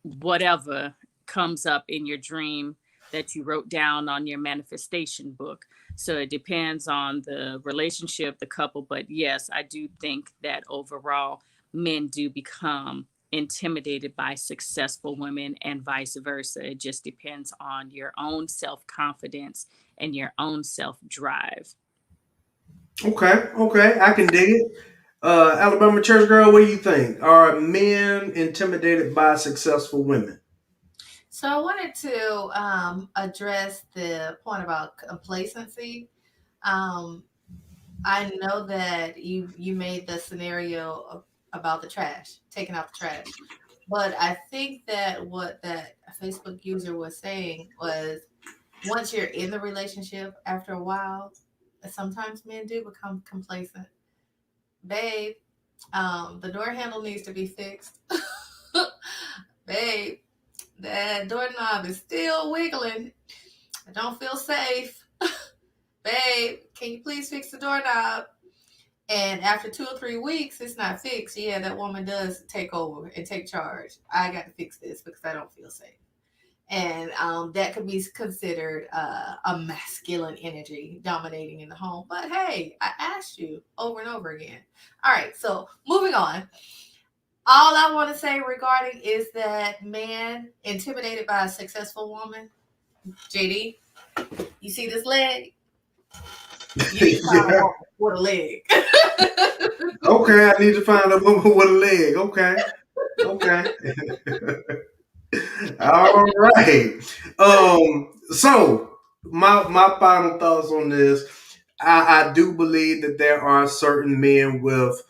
whatever comes up in your dream that you wrote down on your manifestation book. So it depends on the relationship, the couple. But yes, I do think that overall, men do become intimidated by successful women and vice versa. It just depends on your own self confidence and your own self drive. Okay, okay, I can dig it. Alabama church girl, what do you think? Are men intimidated by successful women? So I wanted to address the point about complacency. Um, I know that you made the scenario about the trash, taking out the trash, but I think that what that Facebook user was saying was once you're in the relationship, after a while, sometimes men do become complacent. Babe, the door handle needs to be fixed. Babe, that doorknob is still wiggling. I don't feel safe. Babe, can you please fix the doorknob? And after 2 or 3 weeks, it's not fixed. Yeah, that woman does take over and take charge. I got to fix this because I don't feel safe. And that could be considered a masculine energy dominating in the home. But hey, I asked you over and over again. All right, so moving on. All I want to say regarding is that man intimidated by a successful woman. JD, you see this leg? You need to find a Yeah. woman with a leg. Okay, I need to find a woman with a leg. Okay, okay. All right. So my final thoughts on this. I do believe that there are certain men with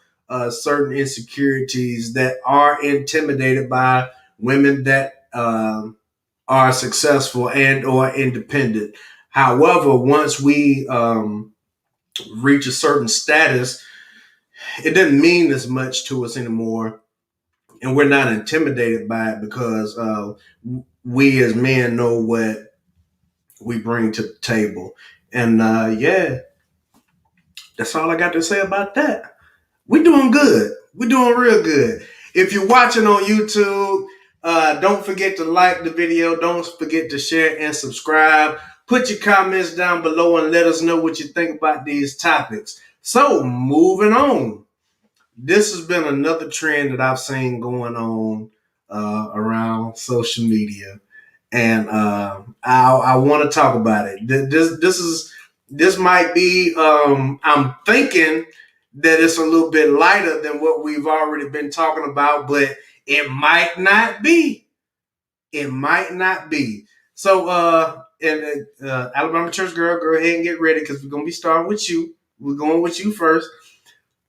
certain insecurities that are intimidated by women that are successful and or independent. However, once we reach a certain status, it doesn't mean as much to us anymore, and we're not intimidated by it because we as men know what we bring to the table. And yeah, that's all I got to say about that. We're doing good. We're doing real good. If you're watching on YouTube, don't forget to like the video. Don't forget to share and subscribe. Put your comments down below and let us know what you think about these topics. So, moving on. This has been another trend that I've seen going on around social media, and I want to talk about it. This might be. I'm thinking that it's a little bit lighter than what we've already been talking about, but it might not be. It might not be. So, and Alabama Church girl, go ahead and get ready because we're gonna be starting with you. We're going with you first.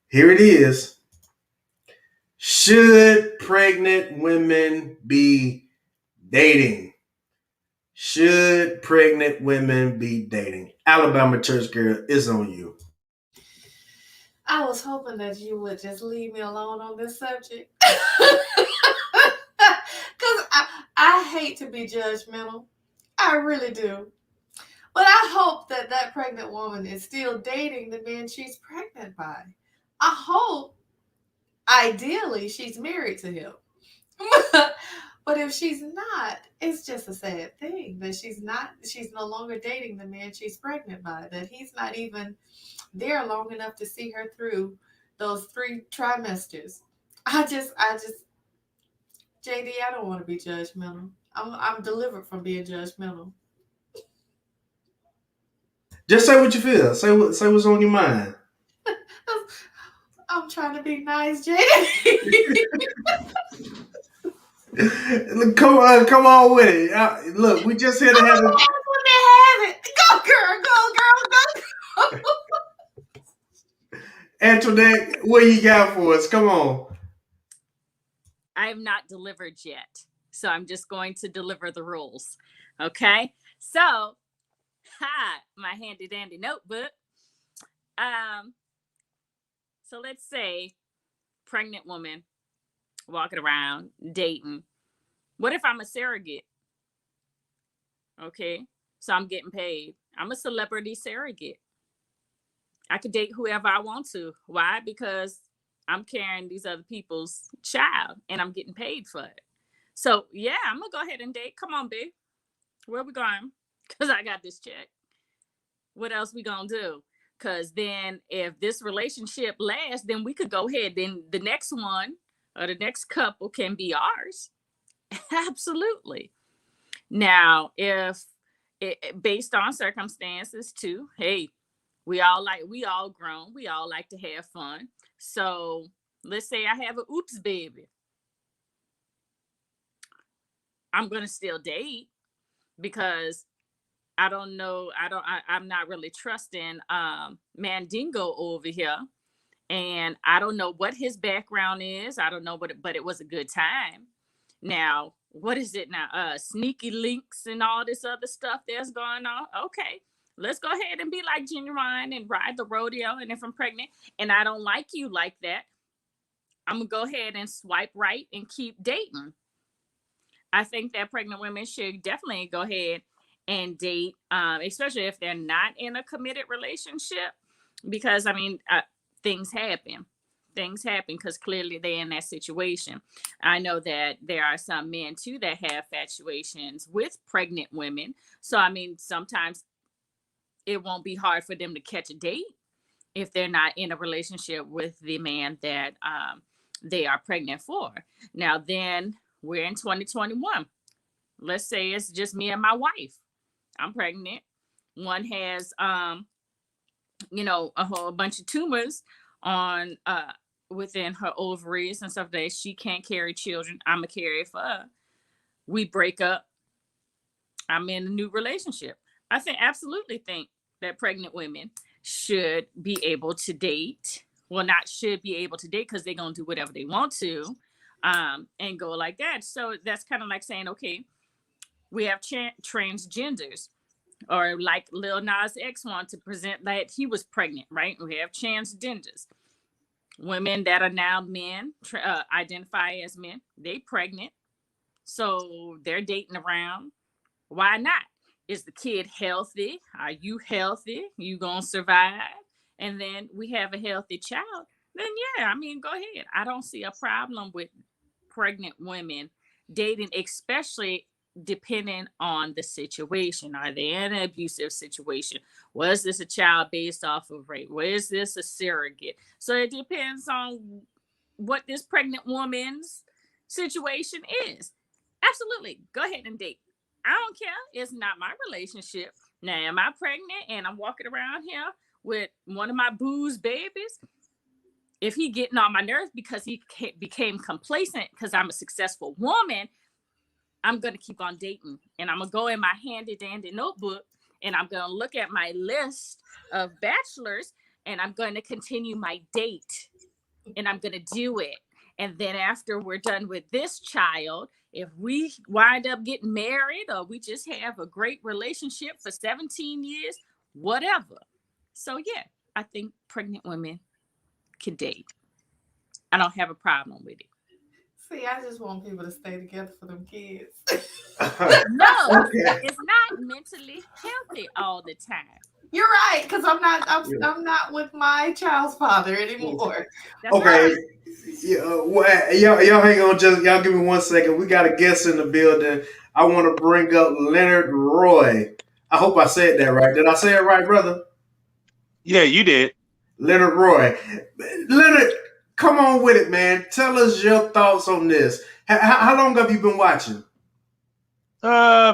Here it is. Should pregnant women be dating? Should pregnant women be dating? Alabama church girl is on you. I was hoping that you would just leave me alone on this subject. Because I hate to be judgmental. I really do. But I hope that that pregnant woman is still dating the man she's pregnant by. I hope, ideally, she's married to him. But if she's not, it's just a sad thing that she's no longer dating the man she's pregnant by, that he's not even there long enough to see her through those 3 trimesters. JD, I don't want to be judgmental. I'm delivered from being judgmental. Just say what you feel. Say what's on your mind. I'm trying to be nice, JD. Come on with it. Look, we just here to have a That's what they have it. Go, girl. Go, girl. Go. Antoinette. What you got for us? Come on. I have not delivered yet. So I'm just going to deliver the rules. Okay. So, my handy dandy notebook. Um, so let's say pregnant woman walking around dating. What if I'm a surrogate? Okay. So I'm getting paid. I'm a celebrity surrogate. I could date whoever I want to. Why? Because I'm carrying these other people's child and I'm getting paid for it. So yeah, I'm gonna go ahead and date. Come on, babe. Where we going? Because I got this check. What else we gonna do? Because then if this relationship lasts, then we could go ahead. Then the next one or the next couple can be ours. Absolutely. Now, if based on circumstances too, hey, we all grown, we all like to have fun. So let's say I have a oops baby. I'm gonna still date because I don't know, I'm not really trusting Mandingo over here. And I don't know what his background is. I don't know what but it was a good time. Now, what is it now? Sneaky links and all this other stuff that's going on. Okay. Let's go ahead and be like genuine and ride the rodeo. And if I'm pregnant and I don't like you like that, I'm gonna go ahead and swipe right and keep dating. I think that pregnant women should definitely go ahead and date, especially if they're not in a committed relationship, because I mean, things happen. Things happen because clearly they're in that situation. I know that there are some men too that have infatuations with pregnant women. So I mean, sometimes it won't be hard for them to catch a date if they're not in a relationship with the man that they are pregnant for. Now, then we're in 2021. Let's say it's just me and my wife. I'm pregnant. One has, a whole bunch of tumors on within her ovaries and stuff that she can't carry children. I'm a carrier for her. We break up. I'm in a new relationship. I think absolutely think that pregnant women should be able to date. Well, not should be able to date because they're gonna do whatever they want to, and go like that. So that's kind of like saying, okay, we have transgenders, or like Lil Nas X wanted to present that he was pregnant, right? We have transgenders, women that are now men, identify as men. They pregnant, so they're dating around. Why not? Is the kid healthy? Are you healthy? You gonna survive? And then we have a healthy child. Then yeah, I mean, go ahead. I don't see a problem with pregnant women dating, especially depending on the situation. Are they in an abusive situation? Was this a child based off of rape? Was this a surrogate? So it depends on what this pregnant woman's situation is. Absolutely. Go ahead and date. I don't care. It's not my relationship. Now, am I pregnant and I'm walking around here with one of my boo's babies? If he getting on my nerves because he became complacent because I'm a successful woman, I'm going to keep on dating. And I'm going to go in my handy dandy notebook and I'm going to look at my list of bachelors and I'm going to continue my date and I'm going to do it. And then after we're done with this child, if we wind up getting married or we just have a great relationship for 17 years, whatever. So yeah, I think pregnant women can date. I don't have a problem with it. See, I just want people to stay together for them kids. No, Okay. it's not mentally healthy all the time. You're right, because I'm not. I'm, Yeah. I'm not with my child's father anymore. That's Okay. right. Yeah, y'all hang on, just y'all give me 1 second. We got a guest in the building. I want to bring up Leonard Roy. I hope I said that right. Did I say it right, brother? Yeah, you did. Leonard Roy. Leonard, come on with it, man. Tell us your thoughts on this. How long have you been watching?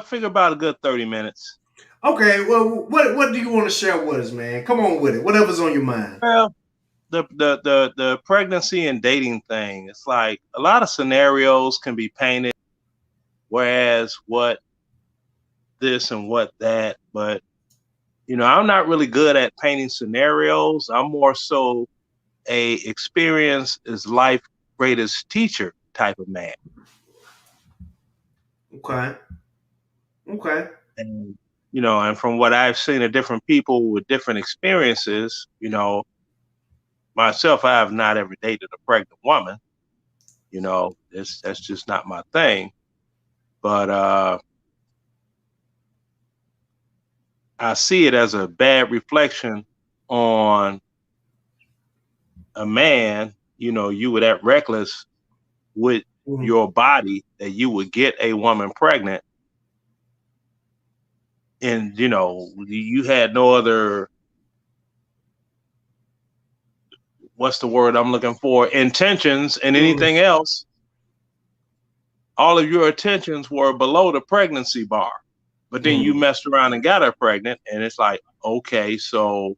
Figure about a good 30 minutes. Okay, well, what do you want to share with us, man? Come on with it. Whatever's on your mind. Well, the pregnancy and dating thing, it's like a lot of scenarios can be painted. whereas what this and what that. But I'm not really good at painting scenarios. I'm more so a experience is life greatest teacher type of man. Okay. Okay. And and from what I've seen of different people with different experiences, myself, I have not ever dated a pregnant woman. That's just not my thing. But I see it as a bad reflection on a man. You were that reckless with Mhm. your body that you would get a woman pregnant, and you had no other, what's the word I'm looking for, intentions and Mhm. anything else. All of your intentions were below the pregnancy bar, but then you Mhm. messed around and got her pregnant, and it's like, okay, so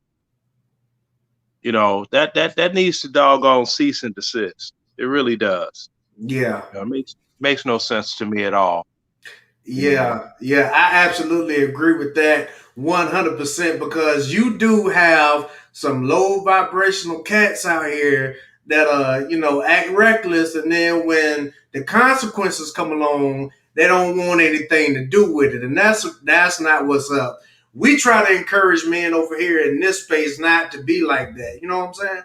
that needs to doggone cease and desist. It really does. Yeah. It makes no sense to me at all. you know Yeah, yeah, I absolutely agree with that 100% because you do have some low vibrational cats out here that act reckless, and then when the consequences come along, they don't want anything to do with it, and that's not what's up. We try to encourage men over here in this space not to be like that. You know what I'm saying?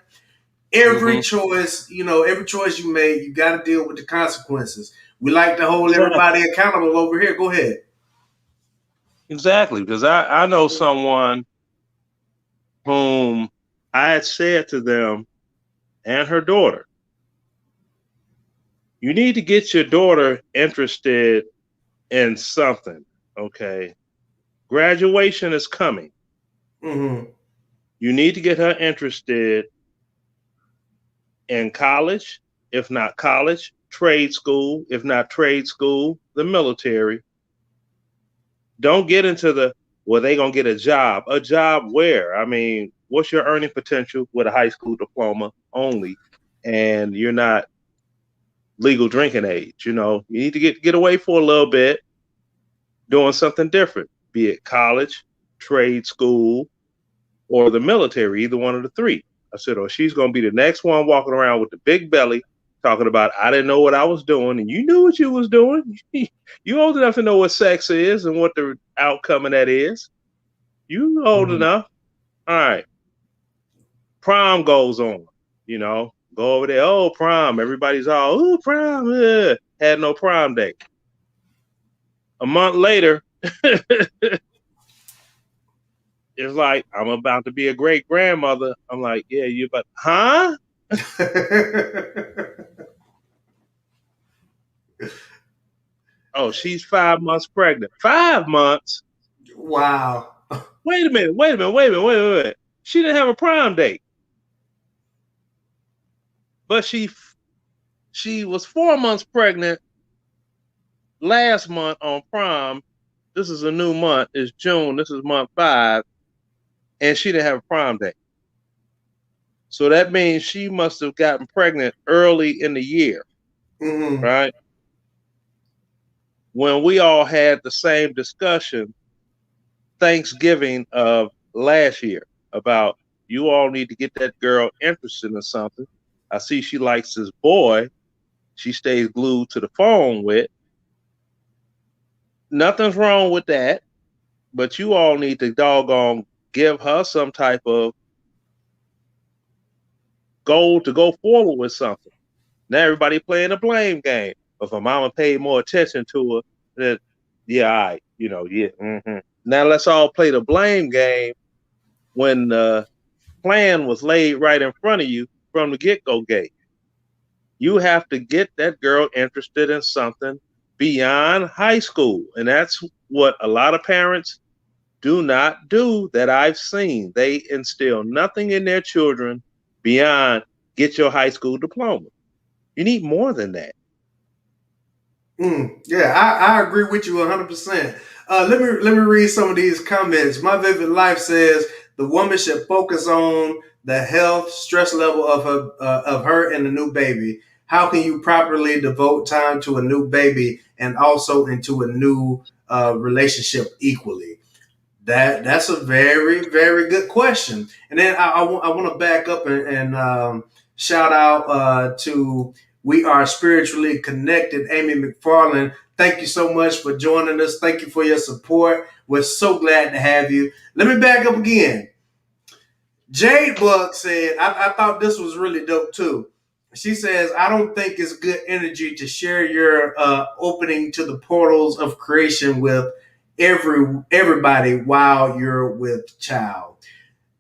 hmm Every choice you make, you got to deal with the consequences. We like to hold exactly everybody accountable over here. Go ahead. exactly because I know someone whom I had said to them and her daughter, you need to get your daughter interested in something. Okay, graduation is coming. Mm-hmm. You need to get her interested in college, if not college, trade school, if not trade school, the military. Don't get into well, they gonna get a job. A job where? I mean, what's your earning potential with a high school diploma only, and you're not legal drinking age? You need to get away for a little bit, doing something different, be it college, trade school, or the military, either one of the three. I said, oh, she's going to be the next one walking around with the big belly talking about, I didn't know what I was doing. And you knew what you was doing. You old enough to know what sex is and what the outcome of that is. You old Mm-hmm. enough. All right. Prom goes on, go over there. Oh, prom. Everybody's all, oh, prom. Had no prom day. A month later, it's like, I'm about to be a great grandmother. I'm like, yeah, you, but, huh? Oh, she's 5 months pregnant. 5 months? Wow. Wait a minute, wait a minute, wait a minute, wait a minute. She didn't have a prom date, but she was 4 months pregnant last month on prom. This is a new month. It's June. This is month 5, and she didn't have a prom date. So that means she must have gotten pregnant early in the year, Mm-hmm. right? When we all had the same discussion Thanksgiving of last year about you all need to get that girl interested in something. I see she likes this boy. She stays glued to the phone with. Nothing's wrong with that, but you all need to doggone give her some type of goal to go forward with something. Now everybody playing a blame game. If her mama paid more attention to her, then yeah, all right, yeah. Now let's all play the blame game when plan was laid right in front of you from the get-go gate. You have to get that girl interested in something beyond high school. And that's what a lot of parents do not do that I've seen. They instill nothing in their children beyond get your high school diploma. You need more than that. Yeah, I agree with you 100%. Let me read some of these comments. My Vivid Life says the woman should focus on the health stress level of her and the new baby. How can you properly devote time to a new baby and also into a new relationship equally? That's a very, very good question. And then I want to back up and shout out to We Are Spiritually Connected, Amy McFarland. Thank you so much for joining us. Thank you for your support. We're so glad to have you. Let me back up again. Jade Bug said, I thought this was really dope too. She says, I don't think it's good energy to share your opening to the portals of creation with everybody while you're with child.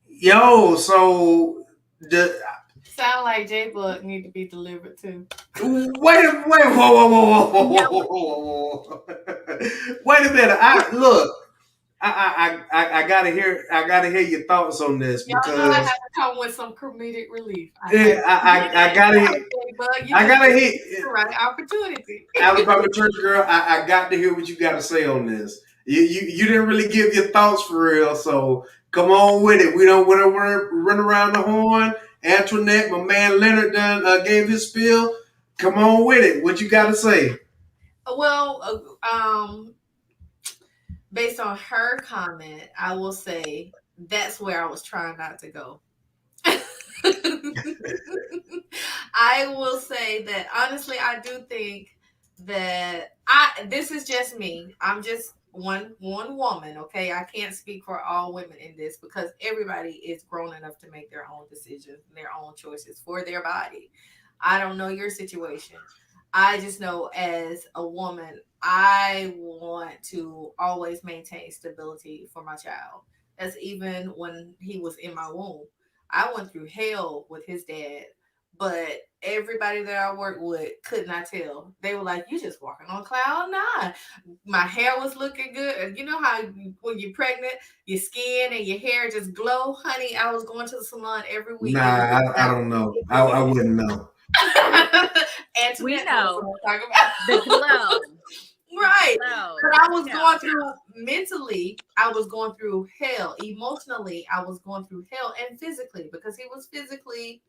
Yo, so the Sound like J Bug need to be delivered too. wait, whoa. Wait a minute. I gotta hear your thoughts on this Y'all know I because have to come with some comedic relief. yeah, I gotta hear J-Bug, you I just gotta the hear right opportunity. Alabama church girl. I got to hear what you got to say on this. You didn't really give your thoughts for real, so come on with it. We don't run around the horn. Antoinette, my man Leonard done gave his spiel. Come on with it. What you got to say? Well, based on her comment, I will say that's where I was trying not to go. I will say that honestly, I do think that this is just me. I'm just one woman, okay? I can't speak for all women in this because everybody is grown enough to make their own decisions and their own choices for their body. I don't know your situation. I just know as a woman, I want to always maintain stability for my child. That's even when he was in my womb. I went through hell with his dad, but everybody that I worked with could not tell. They were like, "You just walking on cloud nine." My hair was looking good. And you know how when you're pregnant, your skin and your hair just glow, honey. I was going to the salon every week. Nah, It was I don't know. I wouldn't know. We Antoinette knows know what I'm talking about. the glow. Right. Glow. But I was Yeah. going through mentally, I was going through hell. Emotionally, I was going through hell and physically because he was physically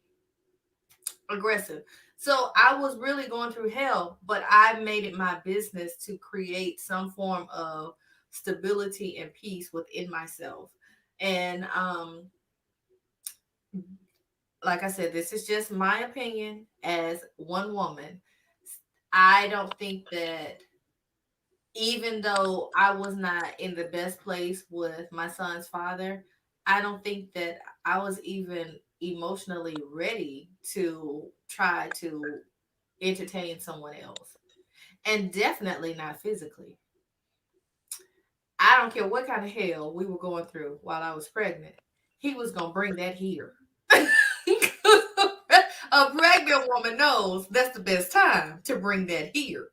aggressive. So I was really going through hell, but I made it my business to create some form of stability and peace within myself. And like I said, this is just my opinion as one woman. I don't think that even though I was not in the best place with my son's father, I don't think that I was even emotionally ready to try to entertain someone else. And definitely not physically. I don't care what kind of hell we were going through while I was pregnant. He was going to bring that here. A pregnant woman knows that's the best time to bring that here.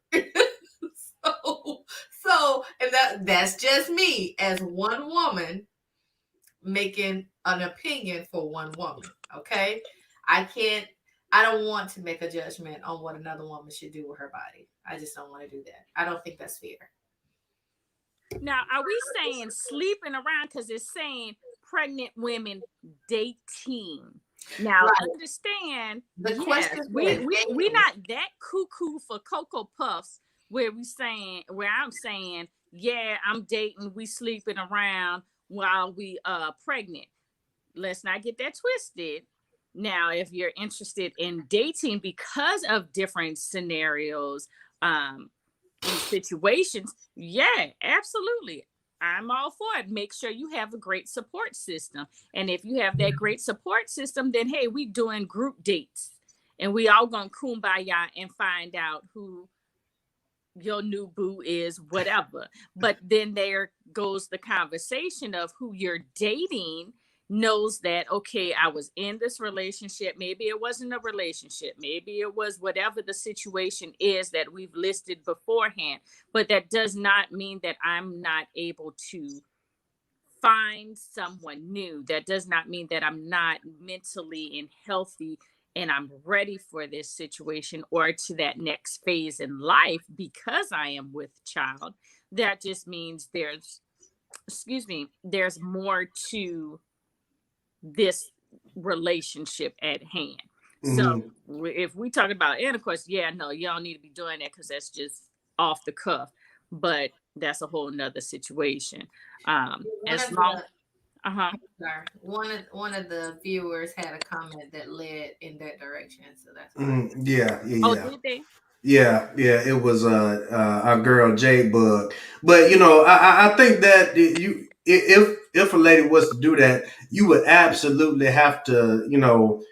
And that's just me as one woman making an opinion for one woman. Okay. I don't want to make a judgment on what another woman should do with her body. I just don't want to do that. I don't think that's fair. Now, are we saying sleeping around? Because it's saying pregnant women dating. Now, Right. understand, The yes, question we not that cuckoo for Cocoa Puffs where I'm saying, yeah, I'm dating, we sleeping around while we pregnant. Let's not get that twisted. Now, if you're interested in dating because of different scenarios, and situations, yeah, absolutely. I'm all for it. Make sure you have a great support system. And if you have that great support system, then hey, we doing group dates and we all gonna kumbaya and find out who your new boo is, whatever. But then there goes the conversation of who you're dating knows that, okay, I was in this relationship. Maybe it wasn't a relationship. Maybe it was whatever the situation is that we've listed beforehand. But that does not mean that I'm not able to find someone new. That does not mean that I'm not mentally and healthy and I'm ready for this situation or to that next phase in life because I am with child. That just means there's more to this relationship at hand. So Mhm. if we talk about intercourse, yeah, no, y'all need to be doing that because that's just off the cuff. But that's a whole nother situation. One As of long, the uh-huh. sorry, one of the viewers had a comment that led in that direction, so that's why. Mhm. Yeah, yeah, Oh, yeah. did they? Yeah, yeah, it was our girl J Bug, but you know, I think that if a lady was to do that, you would absolutely have to, you know,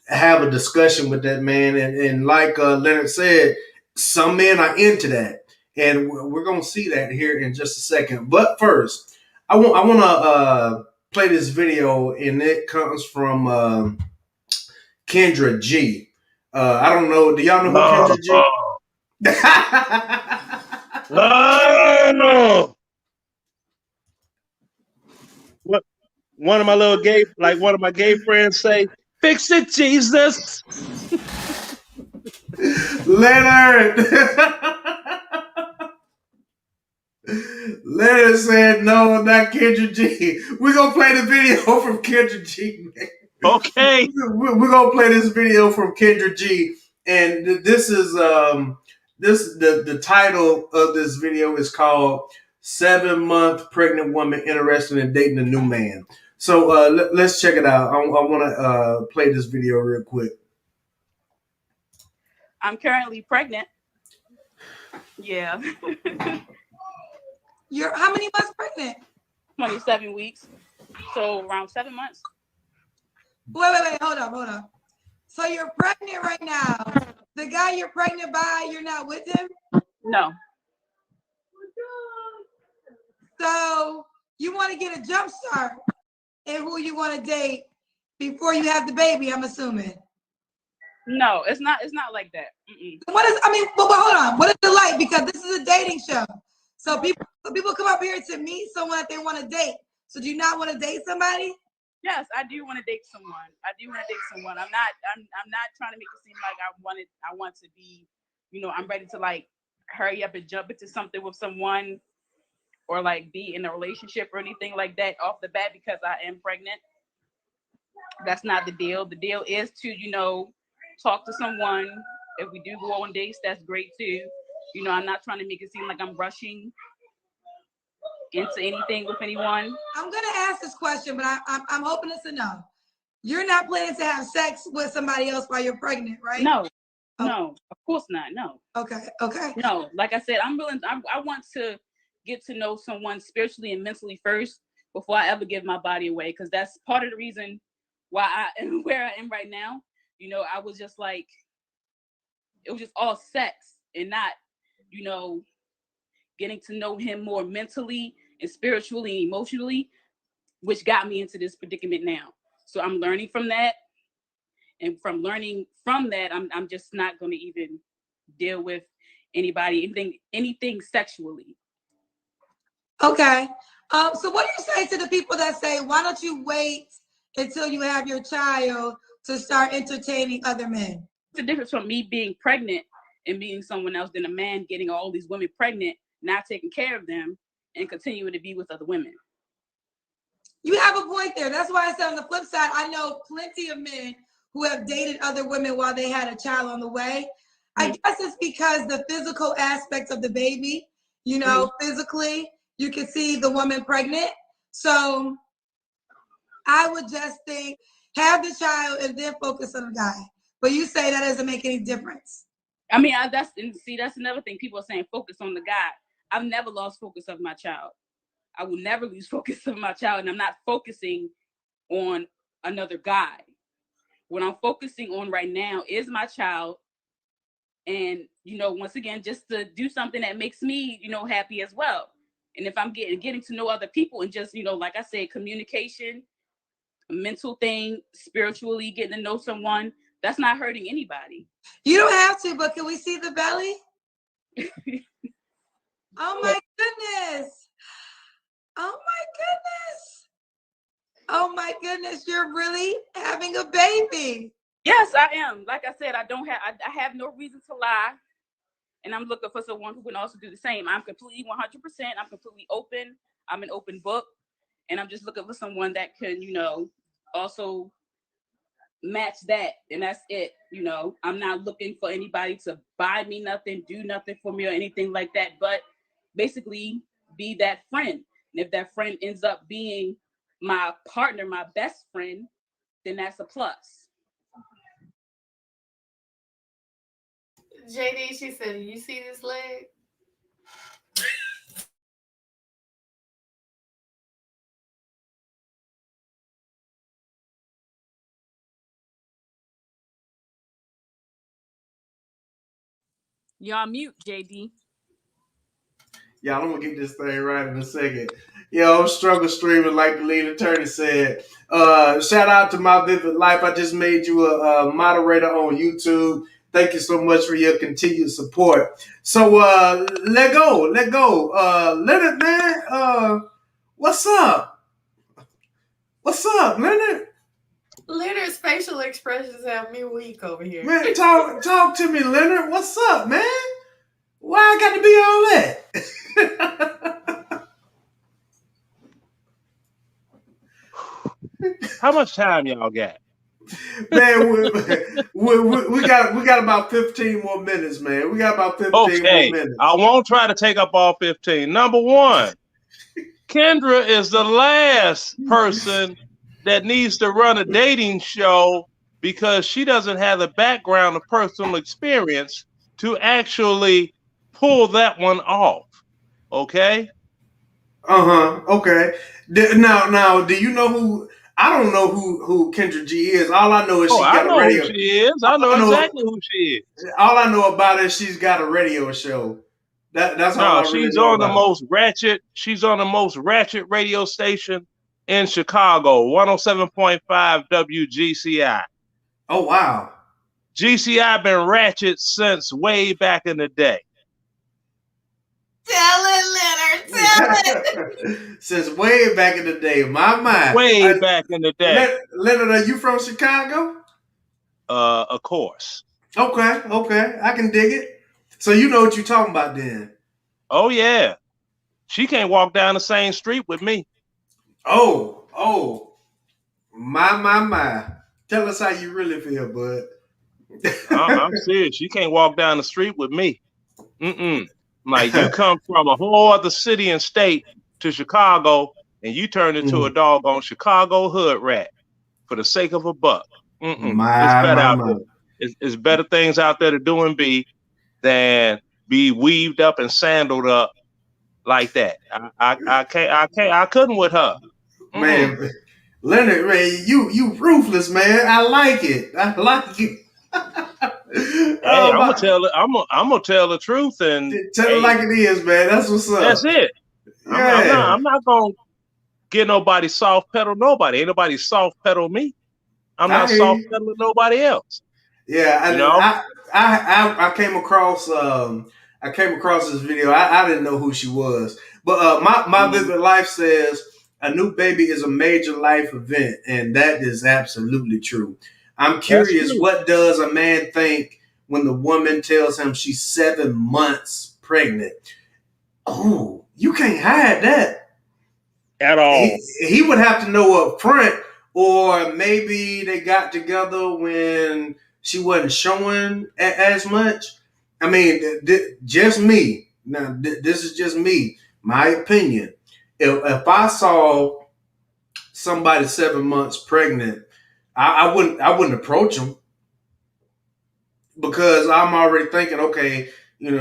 have a discussion with that man, and like Leonard said, some men are into that, and we're gonna see that here in just a second. But first, I want to play this video, and it comes from Kendra G. I don't know. Do y'all know who Kendra G? Oh, oh. What one of my little gay, like one of my gay friends say, "Fix it, Jesus." Leonard. Leonard said, no, not Kendra G. We're going to play the video from Kendra G, man. Okay. We're going to play this video from Kendra G. And this is, the title of this video is called 7-Month Pregnant Woman Interested in Dating a New Man. So let's check it out. I want to play this video real quick. I'm currently pregnant. Yeah. You're how many months pregnant? 27 weeks. So around 7 months. Wait, hold up. So you're pregnant right now. The guy you're pregnant by, you're not with him? No. So you want to get a jump start in who you want to date before you have the baby, I'm assuming. No, it's not like that. Mm-mm. But hold on. What is it like? Because this is a dating show. So people come up here to meet someone that they want to date. So do you not want to date somebody? Yes, I do want to date someone. I'm not trying to make it seem like I want to be, I'm ready to like hurry up and jump into something with someone or like be in a relationship or anything like that off the bat because I am pregnant. That's not the deal. The deal is to, talk to someone. If we do go on dates, that's great too. I'm not trying to make it seem like I'm rushing into anything with anyone. I'm gonna ask this question, but I'm hoping it's a no. You're not planning to have sex with somebody else while you're pregnant, right? No, no, of course not. No. Okay. No, like I said, I'm willing. I want to get to know someone spiritually and mentally first before I ever give my body away, because that's part of the reason why I am where I am right now. I was just like, it was just all sex and not, getting to know him more mentally and spiritually and emotionally, which got me into this predicament now. So I'm learning from that. And from learning from that, I'm just not going to even deal with anything sexually. Okay. So what do you say to the people that say, why don't you wait until you have your child to start entertaining other men? The difference from me being pregnant and meeting someone else than a man getting all these women pregnant, not taking care of them, and continuing to be with other women. You have a point there. That's why I said on the flip side, I know plenty of men who have dated other women while they had a child on the way. I guess it's because the physical aspects of the baby, physically, you can see the woman pregnant. So I would just think, have the child and then focus on the guy. But you say that doesn't make any difference. I mean, that's another thing. People are saying focus on the guy. I've never lost focus of my child. I will never lose focus of my child, and I'm not focusing on another guy. What I'm focusing on right now is my child, and once again, just to do something that makes me, happy as well. And if I'm getting to know other people and just, like I said, communication, a mental thing, spiritually getting to know someone, that's not hurting anybody. You don't have to, but can we see the belly? Oh my goodness. Oh my goodness. You're really having a baby. Yes, I am. Like I said, I have no reason to lie. And I'm looking for someone who can also do the same. I'm completely 100%. I'm completely open. I'm an open book. And I'm just looking for someone that can, also match that, and that's it. You know, I'm not looking for anybody to buy me nothing, do nothing for me or anything like that, but basically be that friend. And if that friend ends up being my partner, my best friend, then that's a plus. JD, she said, you see this leg? Y'all mute, JD. Y'all, I'm gonna get this thing right in a second. Yo, I'm struggle streaming like the lead attorney said. Shout out to My Vivid Life. I just made you a moderator on YouTube. Thank you so much for your continued support. So let go. Leonard, man. What's up? What's up, Leonard? Leonard's facial expressions have me weak over here. Man, talk to me, Leonard. What's up, man? Why I got to be all that? How much time y'all got? Man, we got about 15 more minutes, man. We got about 15 more Okay, minutes. I won't try to take up all 15. Number one, Kendra is the last person that needs to run a dating show because she doesn't have the background of personal experience to actually pull that one off. Okay? Okay. Now, do you know who? I don't know who Kendra G is. All I know is Oh, she's I got a know who radio. she is. I know exactly who she is. All I know about her is she's got a radio show. That's all No, I really she's know on the about her. most ratchet. She's on the most ratchet radio station in Chicago, 107.5 WGCI. Oh wow. GCI been ratchet since way back in the day. Tell it, Leonard. Tell it. Since way back in the day, my. Way back in the day. Leonard, are you from Chicago? Of course. Okay, I can dig it. So you know what you're talking about then. Oh yeah. She can't walk down the same street with me. Oh, my. Tell us how you really feel, bud. I'm serious. She can't walk down the street with me. Like you come from a whole other city and state to Chicago, and you turn into a doggone Chicago hood rat for the sake of a buck. It's better out My. there. It's better things out there to do and be than be weaved up and sandaled up like that. I couldn't with her. Man, Leonard, man, you ruthless, man. I like it. Hey, Oh I'm gonna my. tell it. I'm gonna tell the truth, and Tell it hey, like it is, man. That's what's that's up. it. Yeah. I'm not gonna get nobody soft pedal. Nobody. Ain't nobody soft pedal me. I'm I not hear soft you. pedaling nobody else. Yeah, You know. I came across this video. I didn't know who she was, but my vivid life says a new baby is a major life event, and that is absolutely true. I'm That's curious, true. what does a man think when the woman tells him she's 7 months pregnant? Oh, you can't hide that. At all. He would have to know up front, or maybe they got together when she wasn't showing as much. I mean, just me. Now, this is just me, my opinion. If I saw somebody 7 months pregnant, I wouldn't approach them because I'm already thinking, okay,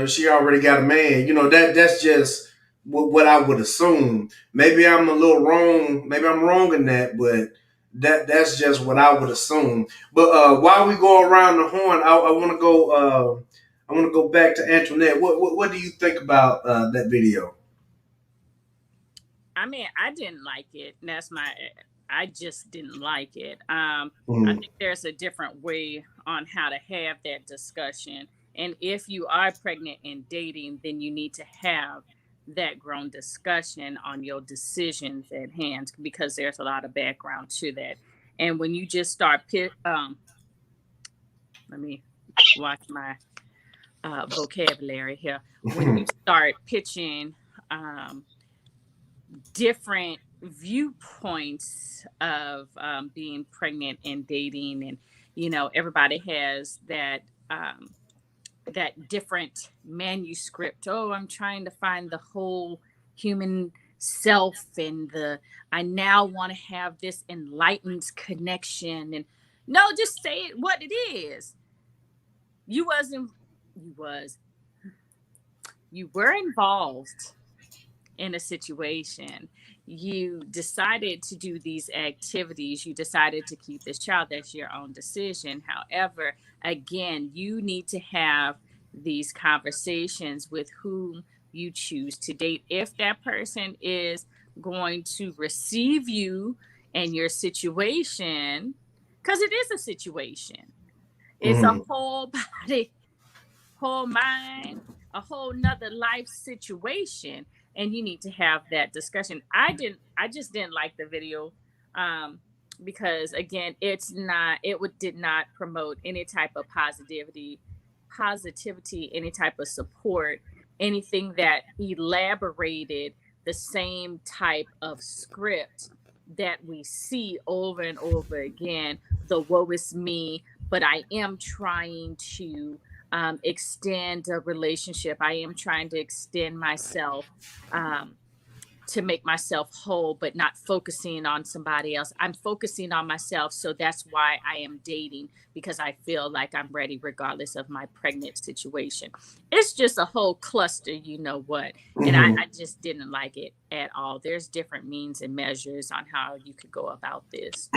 she already got a man. That's just what I would assume. Maybe I'm a little wrong. Maybe I'm wrong in that, but that's just what I would assume. But while we go around the horn, I want to go. I want to go back to Antoinette. What do you think about that video? I mean, I didn't like it. I just didn't like it. I Mm. think there's a different way on how to have that discussion. And if you are pregnant and dating, then you need to have that grown discussion on your decisions at hand because there's a lot of background to that. And when you just start let me watch my vocabulary here. When you start pitching different viewpoints of being pregnant and dating and Everybody has that different manuscript. Oh, I'm trying to find the whole human self, and I now want to have this enlightened connection. And no, just say it what it is. You wasn't you was you were involved in a situation. You decided to do these activities. You decided to keep this child. That's your own decision. However, again, you need to have these conversations with whom you choose to date. If that person is going to receive you and your situation, because it is a situation, it's a Mm-hmm. whole body, whole mind, a whole nother life situation, and you need to have that discussion. I just didn't like the video, um because again, did not promote any type of positivity, any type of support, anything that elaborated the same type of script that we see over and over again. The woe is me, but I am trying to extend a relationship. I am trying to extend myself, um, to make myself whole, but not focusing on somebody else. I'm focusing on myself. So that's why I am dating, because I feel like I'm ready, regardless of my pregnant situation. It's just a whole cluster, you know what? And Mm-hmm. I just didn't like it at all. There's different means and measures on how you could go about this.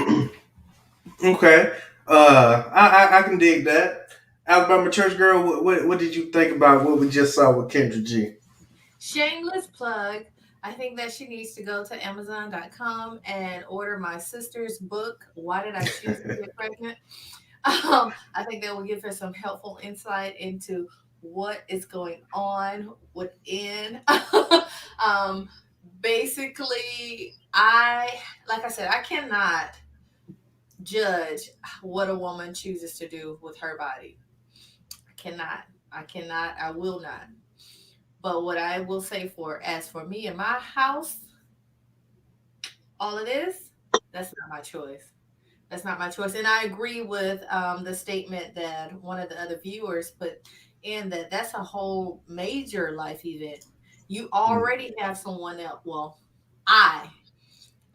Okay. I can dig that. Alabama church girl, what did you think about what we just saw with Kendra G? Shameless plug. I think that she needs to go to Amazon.com and order my sister's book, Why Did I Choose to Get Pregnant? I think that will give her some helpful insight into what is going on within. um, Basically, like I said, I cannot judge what a woman chooses to do with her body. I cannot. I cannot. I will not. But what I will say as for me and my house, all it is, that's not my choice. That's not my choice. And I agree with the statement that one of the other viewers put in, that that's a whole major life event. You already have someone else. Well, I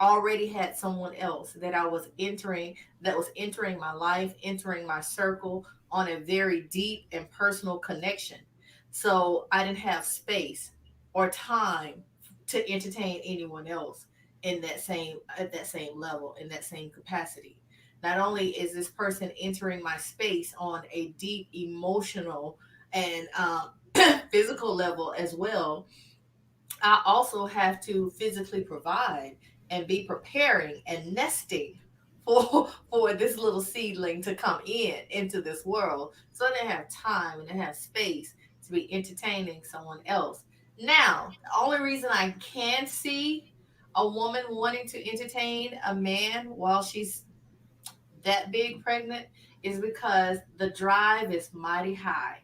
already had someone else that was entering my life, entering my circle on a very deep and personal connection. So I didn't have space or time to entertain anyone else in that same at that same level, in that same capacity. Not only is this person entering my space on a deep emotional and physical level as well, I also have to physically provide and be preparing and nesting for this little seedling to come into this world. So they have time and they have space to be entertaining someone else. Now, the only reason I can see a woman wanting to entertain a man while she's that big pregnant is because the drive is mighty high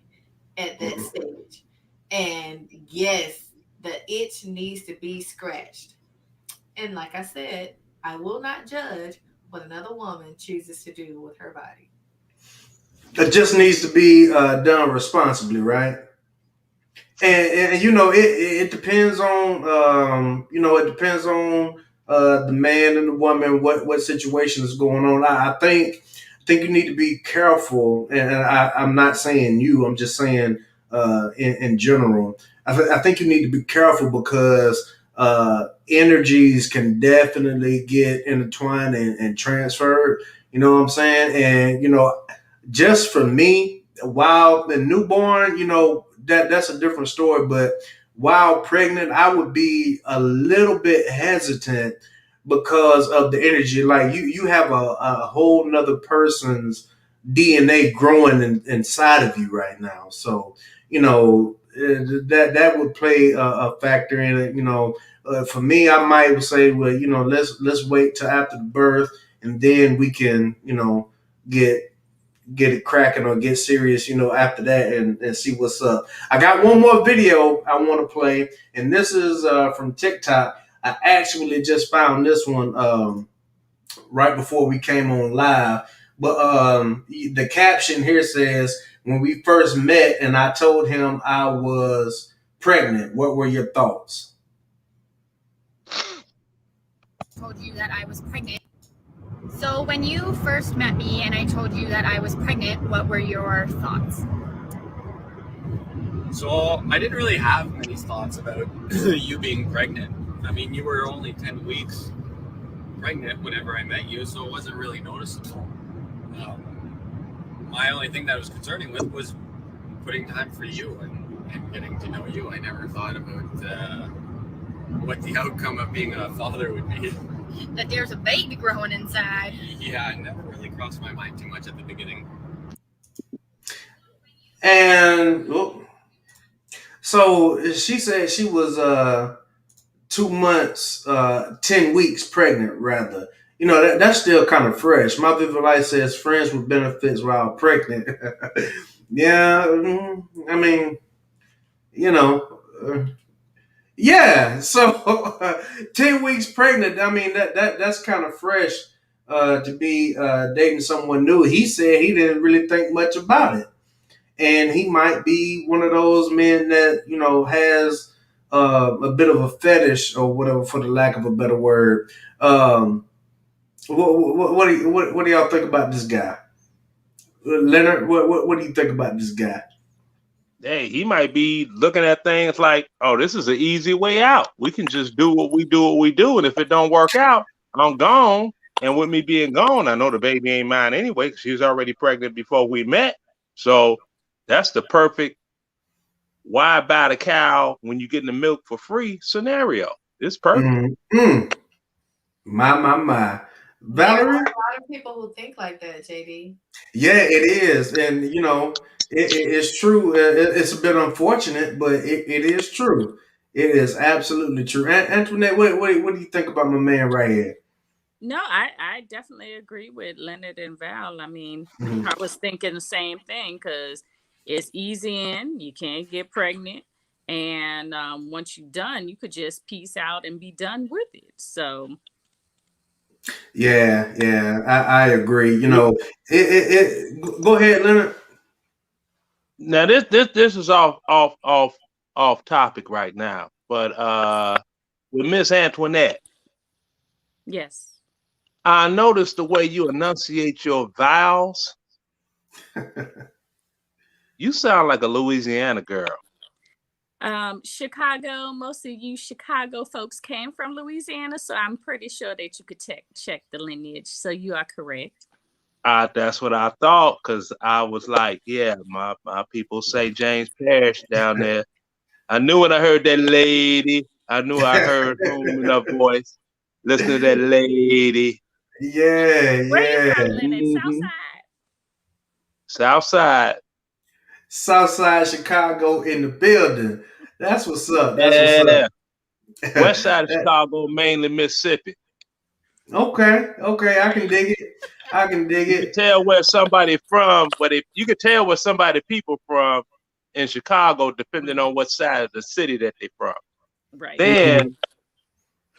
at that stage. And yes, the itch needs to be scratched. And like I said, I will not judge what another woman chooses to do with her body. It just needs to be done responsibly, right? And it depends on it depends on the man and the woman, what situation is going on. I think you need to be careful, and I'm not saying you, I'm just saying in general. I think you need to be careful because energies can definitely get intertwined and transferred. You know what I'm saying? And just for me, while the newborn, that's a different story. But while pregnant, I would be a little bit hesitant because of the energy. Like you have a whole nother person's DNA growing inside of you right now. So that would play a factor in it. For me, I might say, well, let's wait till after the birth, and then we can get get it cracking or get serious, after that and see what's up. I got one more video I want to play, and this is from TikTok. I actually just found this one right before we came on live, But the caption here says, "When we first met, and I told him I was pregnant. What were your thoughts?" Told you that I was pregnant. So when you first met me and I told you that I was pregnant, what were your thoughts? So I didn't really have many thoughts about you being pregnant. I mean, you were only 10 weeks pregnant whenever I met you, so it wasn't really noticeable. My only thing that I was concerning with was putting time for you and getting to know you. I never thought about what the outcome of being a father would be. That there's a baby growing inside. Yeah, it never really crossed my mind too much at the beginning. And so she said she was 2 months, 10 weeks pregnant, rather. You know, that's still kind of fresh. My Vivid Life says friends with benefits while pregnant. Yeah, I mean, you know, yeah. So 10 weeks pregnant. I mean, that's kind of fresh to be dating someone new. He said he didn't really think much about it, and he might be one of those men that has a bit of a fetish or whatever, for the lack of a better word. What do y'all think about this guy, Leonard? What do you think about this guy? Hey, he might be looking at things like, oh, this is an easy way out. We can just do what we do. And if it don't work out, I'm gone. And with me being gone, I know the baby ain't mine anyway, because she was already pregnant before we met. So that's the perfect why buy the cow when you're getting the milk for free scenario. It's perfect. Mm-hmm. My. There are Valerie? a lot of people who think like that, JD. Yeah, it is. And, it's true. It's a bit unfortunate, but it is true. It is absolutely true. Antoinette, what do you think about my man right here? No, I definitely agree with Leonard and Val. I mean, Mhm. I was thinking the same thing because it's easy in, you can't get pregnant. And once you're done, you could just peace out and be done with it. So, Yeah, I agree. Go ahead, Leonard. Now this is off topic right now, but with Miss Antoinette, yes. I noticed the way you enunciate your vowels. You sound like a Louisiana girl. Chicago, most of you Chicago folks came from Louisiana, so I'm pretty sure that you could check the lineage. So you are correct. That's what I thought, because I was like, yeah, my people say James Parish down there. I knew when I heard that lady. I knew I heard home in her voice. Listen to that lady. Yeah, Where you yeah. from, Leonard? Mm-hmm. Southside? Southside. Southside Chicago in the building. That's what's up. That's what's Yeah. up. West side of Chicago, mainly Mississippi. Okay, I can dig it. I can dig You can it. tell where somebody from, but if you can tell where somebody people from in Chicago, depending on what side of the city that they from. Right. Then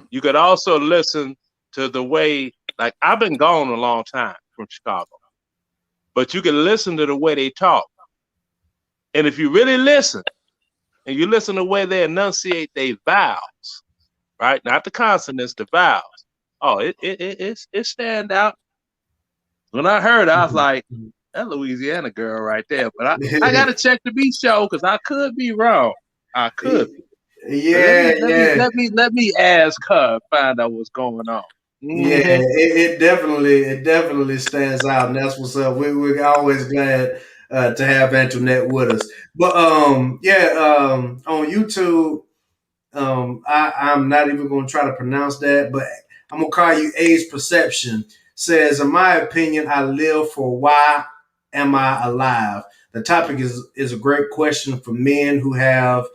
you could also listen to the way, like I've been gone a long time from Chicago, but you can listen to the way they talk. And if you really listen, and you listen to the way they enunciate their vowels, right? Not the consonants, the vowels. Oh, it stand out. When I heard, I was like, that Louisiana girl right there. But I gotta check to be sure, because I could be wrong. I could be. But Yeah, yeah. let me ask her and find out what's going on. Yeah, Mm-hmm. it definitely stands out, and that's what's up. We're always glad to have Antoinette with us. But yeah, on YouTube, I'm not even going to try to pronounce that, but I'm gonna call you Age Perception. Says, in my opinion, I live for why am I alive? The topic is a great question for men who have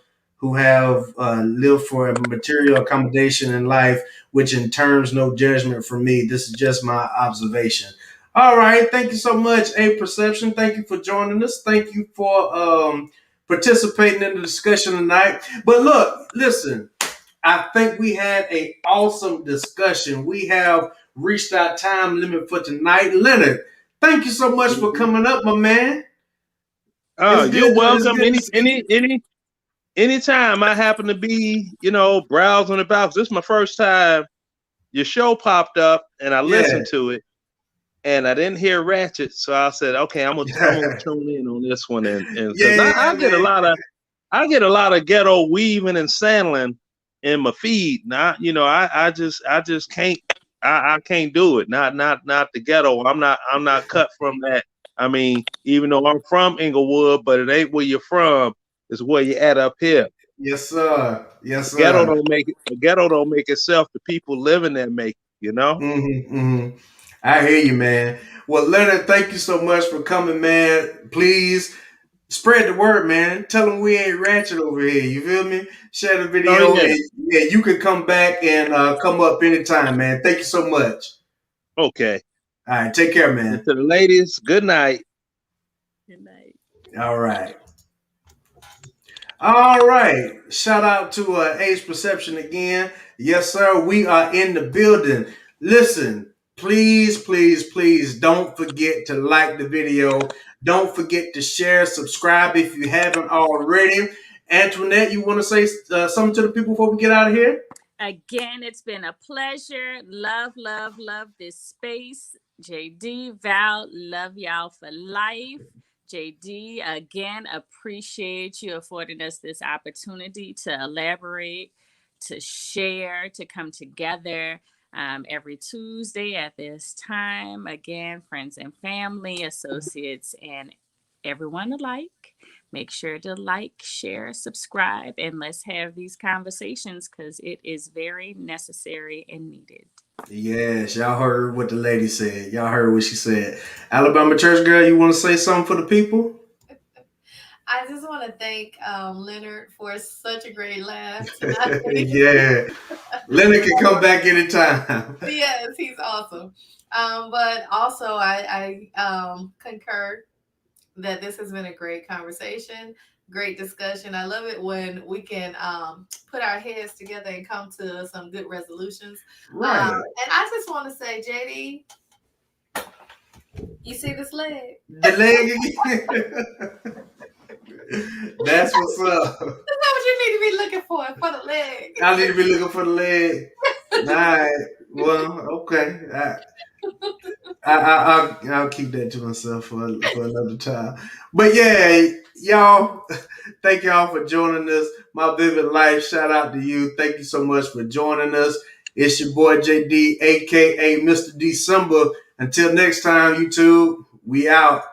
lived for a material accommodation in life, which in terms no judgment from me. This is just my observation. All right, thank you so much, A Perception. Thank you for joining us. Thank you for participating in the discussion tonight. But look, listen, I think we had an awesome discussion. We have reached our time limit for tonight. Leonard, Thank you so much for Mhm. coming up, my man. You're It's welcome. good to see you. Anytime I happen to be, browsing about. This is my first time your show popped up, and I Yeah. listened to it, and I didn't hear Ratchet, so I said, okay, I'm gonna tune in on this one, and because Yeah, I get a man. lot of ghetto weaving and sandling in my feed. Not, I just can't. I can't do it. Not the ghetto. I'm not cut from that. I mean, even though I'm from Inglewood, but it ain't where you're from. It's where you at up here. Yes, sir. The Yes, ghetto sir. don't make it. The ghetto don't make itself. The people living there make it. You know. I hear you, man. Well, Leonard, thank you so much for coming, man. Please spread the word, man. Tell them we ain't ratchet over here. You feel me? Share the Oh video, yeah. and yeah, you can come back and come up anytime, man. Thank you so much. Okay. All right, take care, And man. to the ladies, good night. Good night. All right. All right. Shout out to Age Perception again. Yes, sir. We are in the building. Listen, please, please, please don't forget to like the video. Don't forget to share, subscribe if you haven't already. Antoinette, you want to say something to the people before we get out of here? Again, it's been a pleasure. Love, love, love this space. JD, Val, love y'all for life. JD, again, appreciate you affording us this opportunity to elaborate, to share, to come together every Tuesday at this time. Again, friends and family, associates, and everyone alike. Make sure to like, share, subscribe, and let's have these conversations because it is very necessary and needed. Yes, y'all heard what the lady said. Y'all heard what she said. Alabama church girl, you want to say something for the people? I just want to thank Leonard for such a great laugh tonight. Yeah. Leonard can come back anytime. Yes, he's awesome. But also, I concur that this has been a great conversation, great discussion. I love it when we can put our heads together and come to some good resolutions. Right. And I just want to say, JD, you see this leg? The leg again. That's what's up. That's not what you need to be looking for the leg. I need to be looking for the leg. All right. Well, okay. I'll keep that to myself for another time. But yeah, y'all, thank y'all for joining us. My Vivid Life, shout out to you. Thank you so much for joining us. It's your boy JD, aka Mr. December. Until next time, YouTube, we out.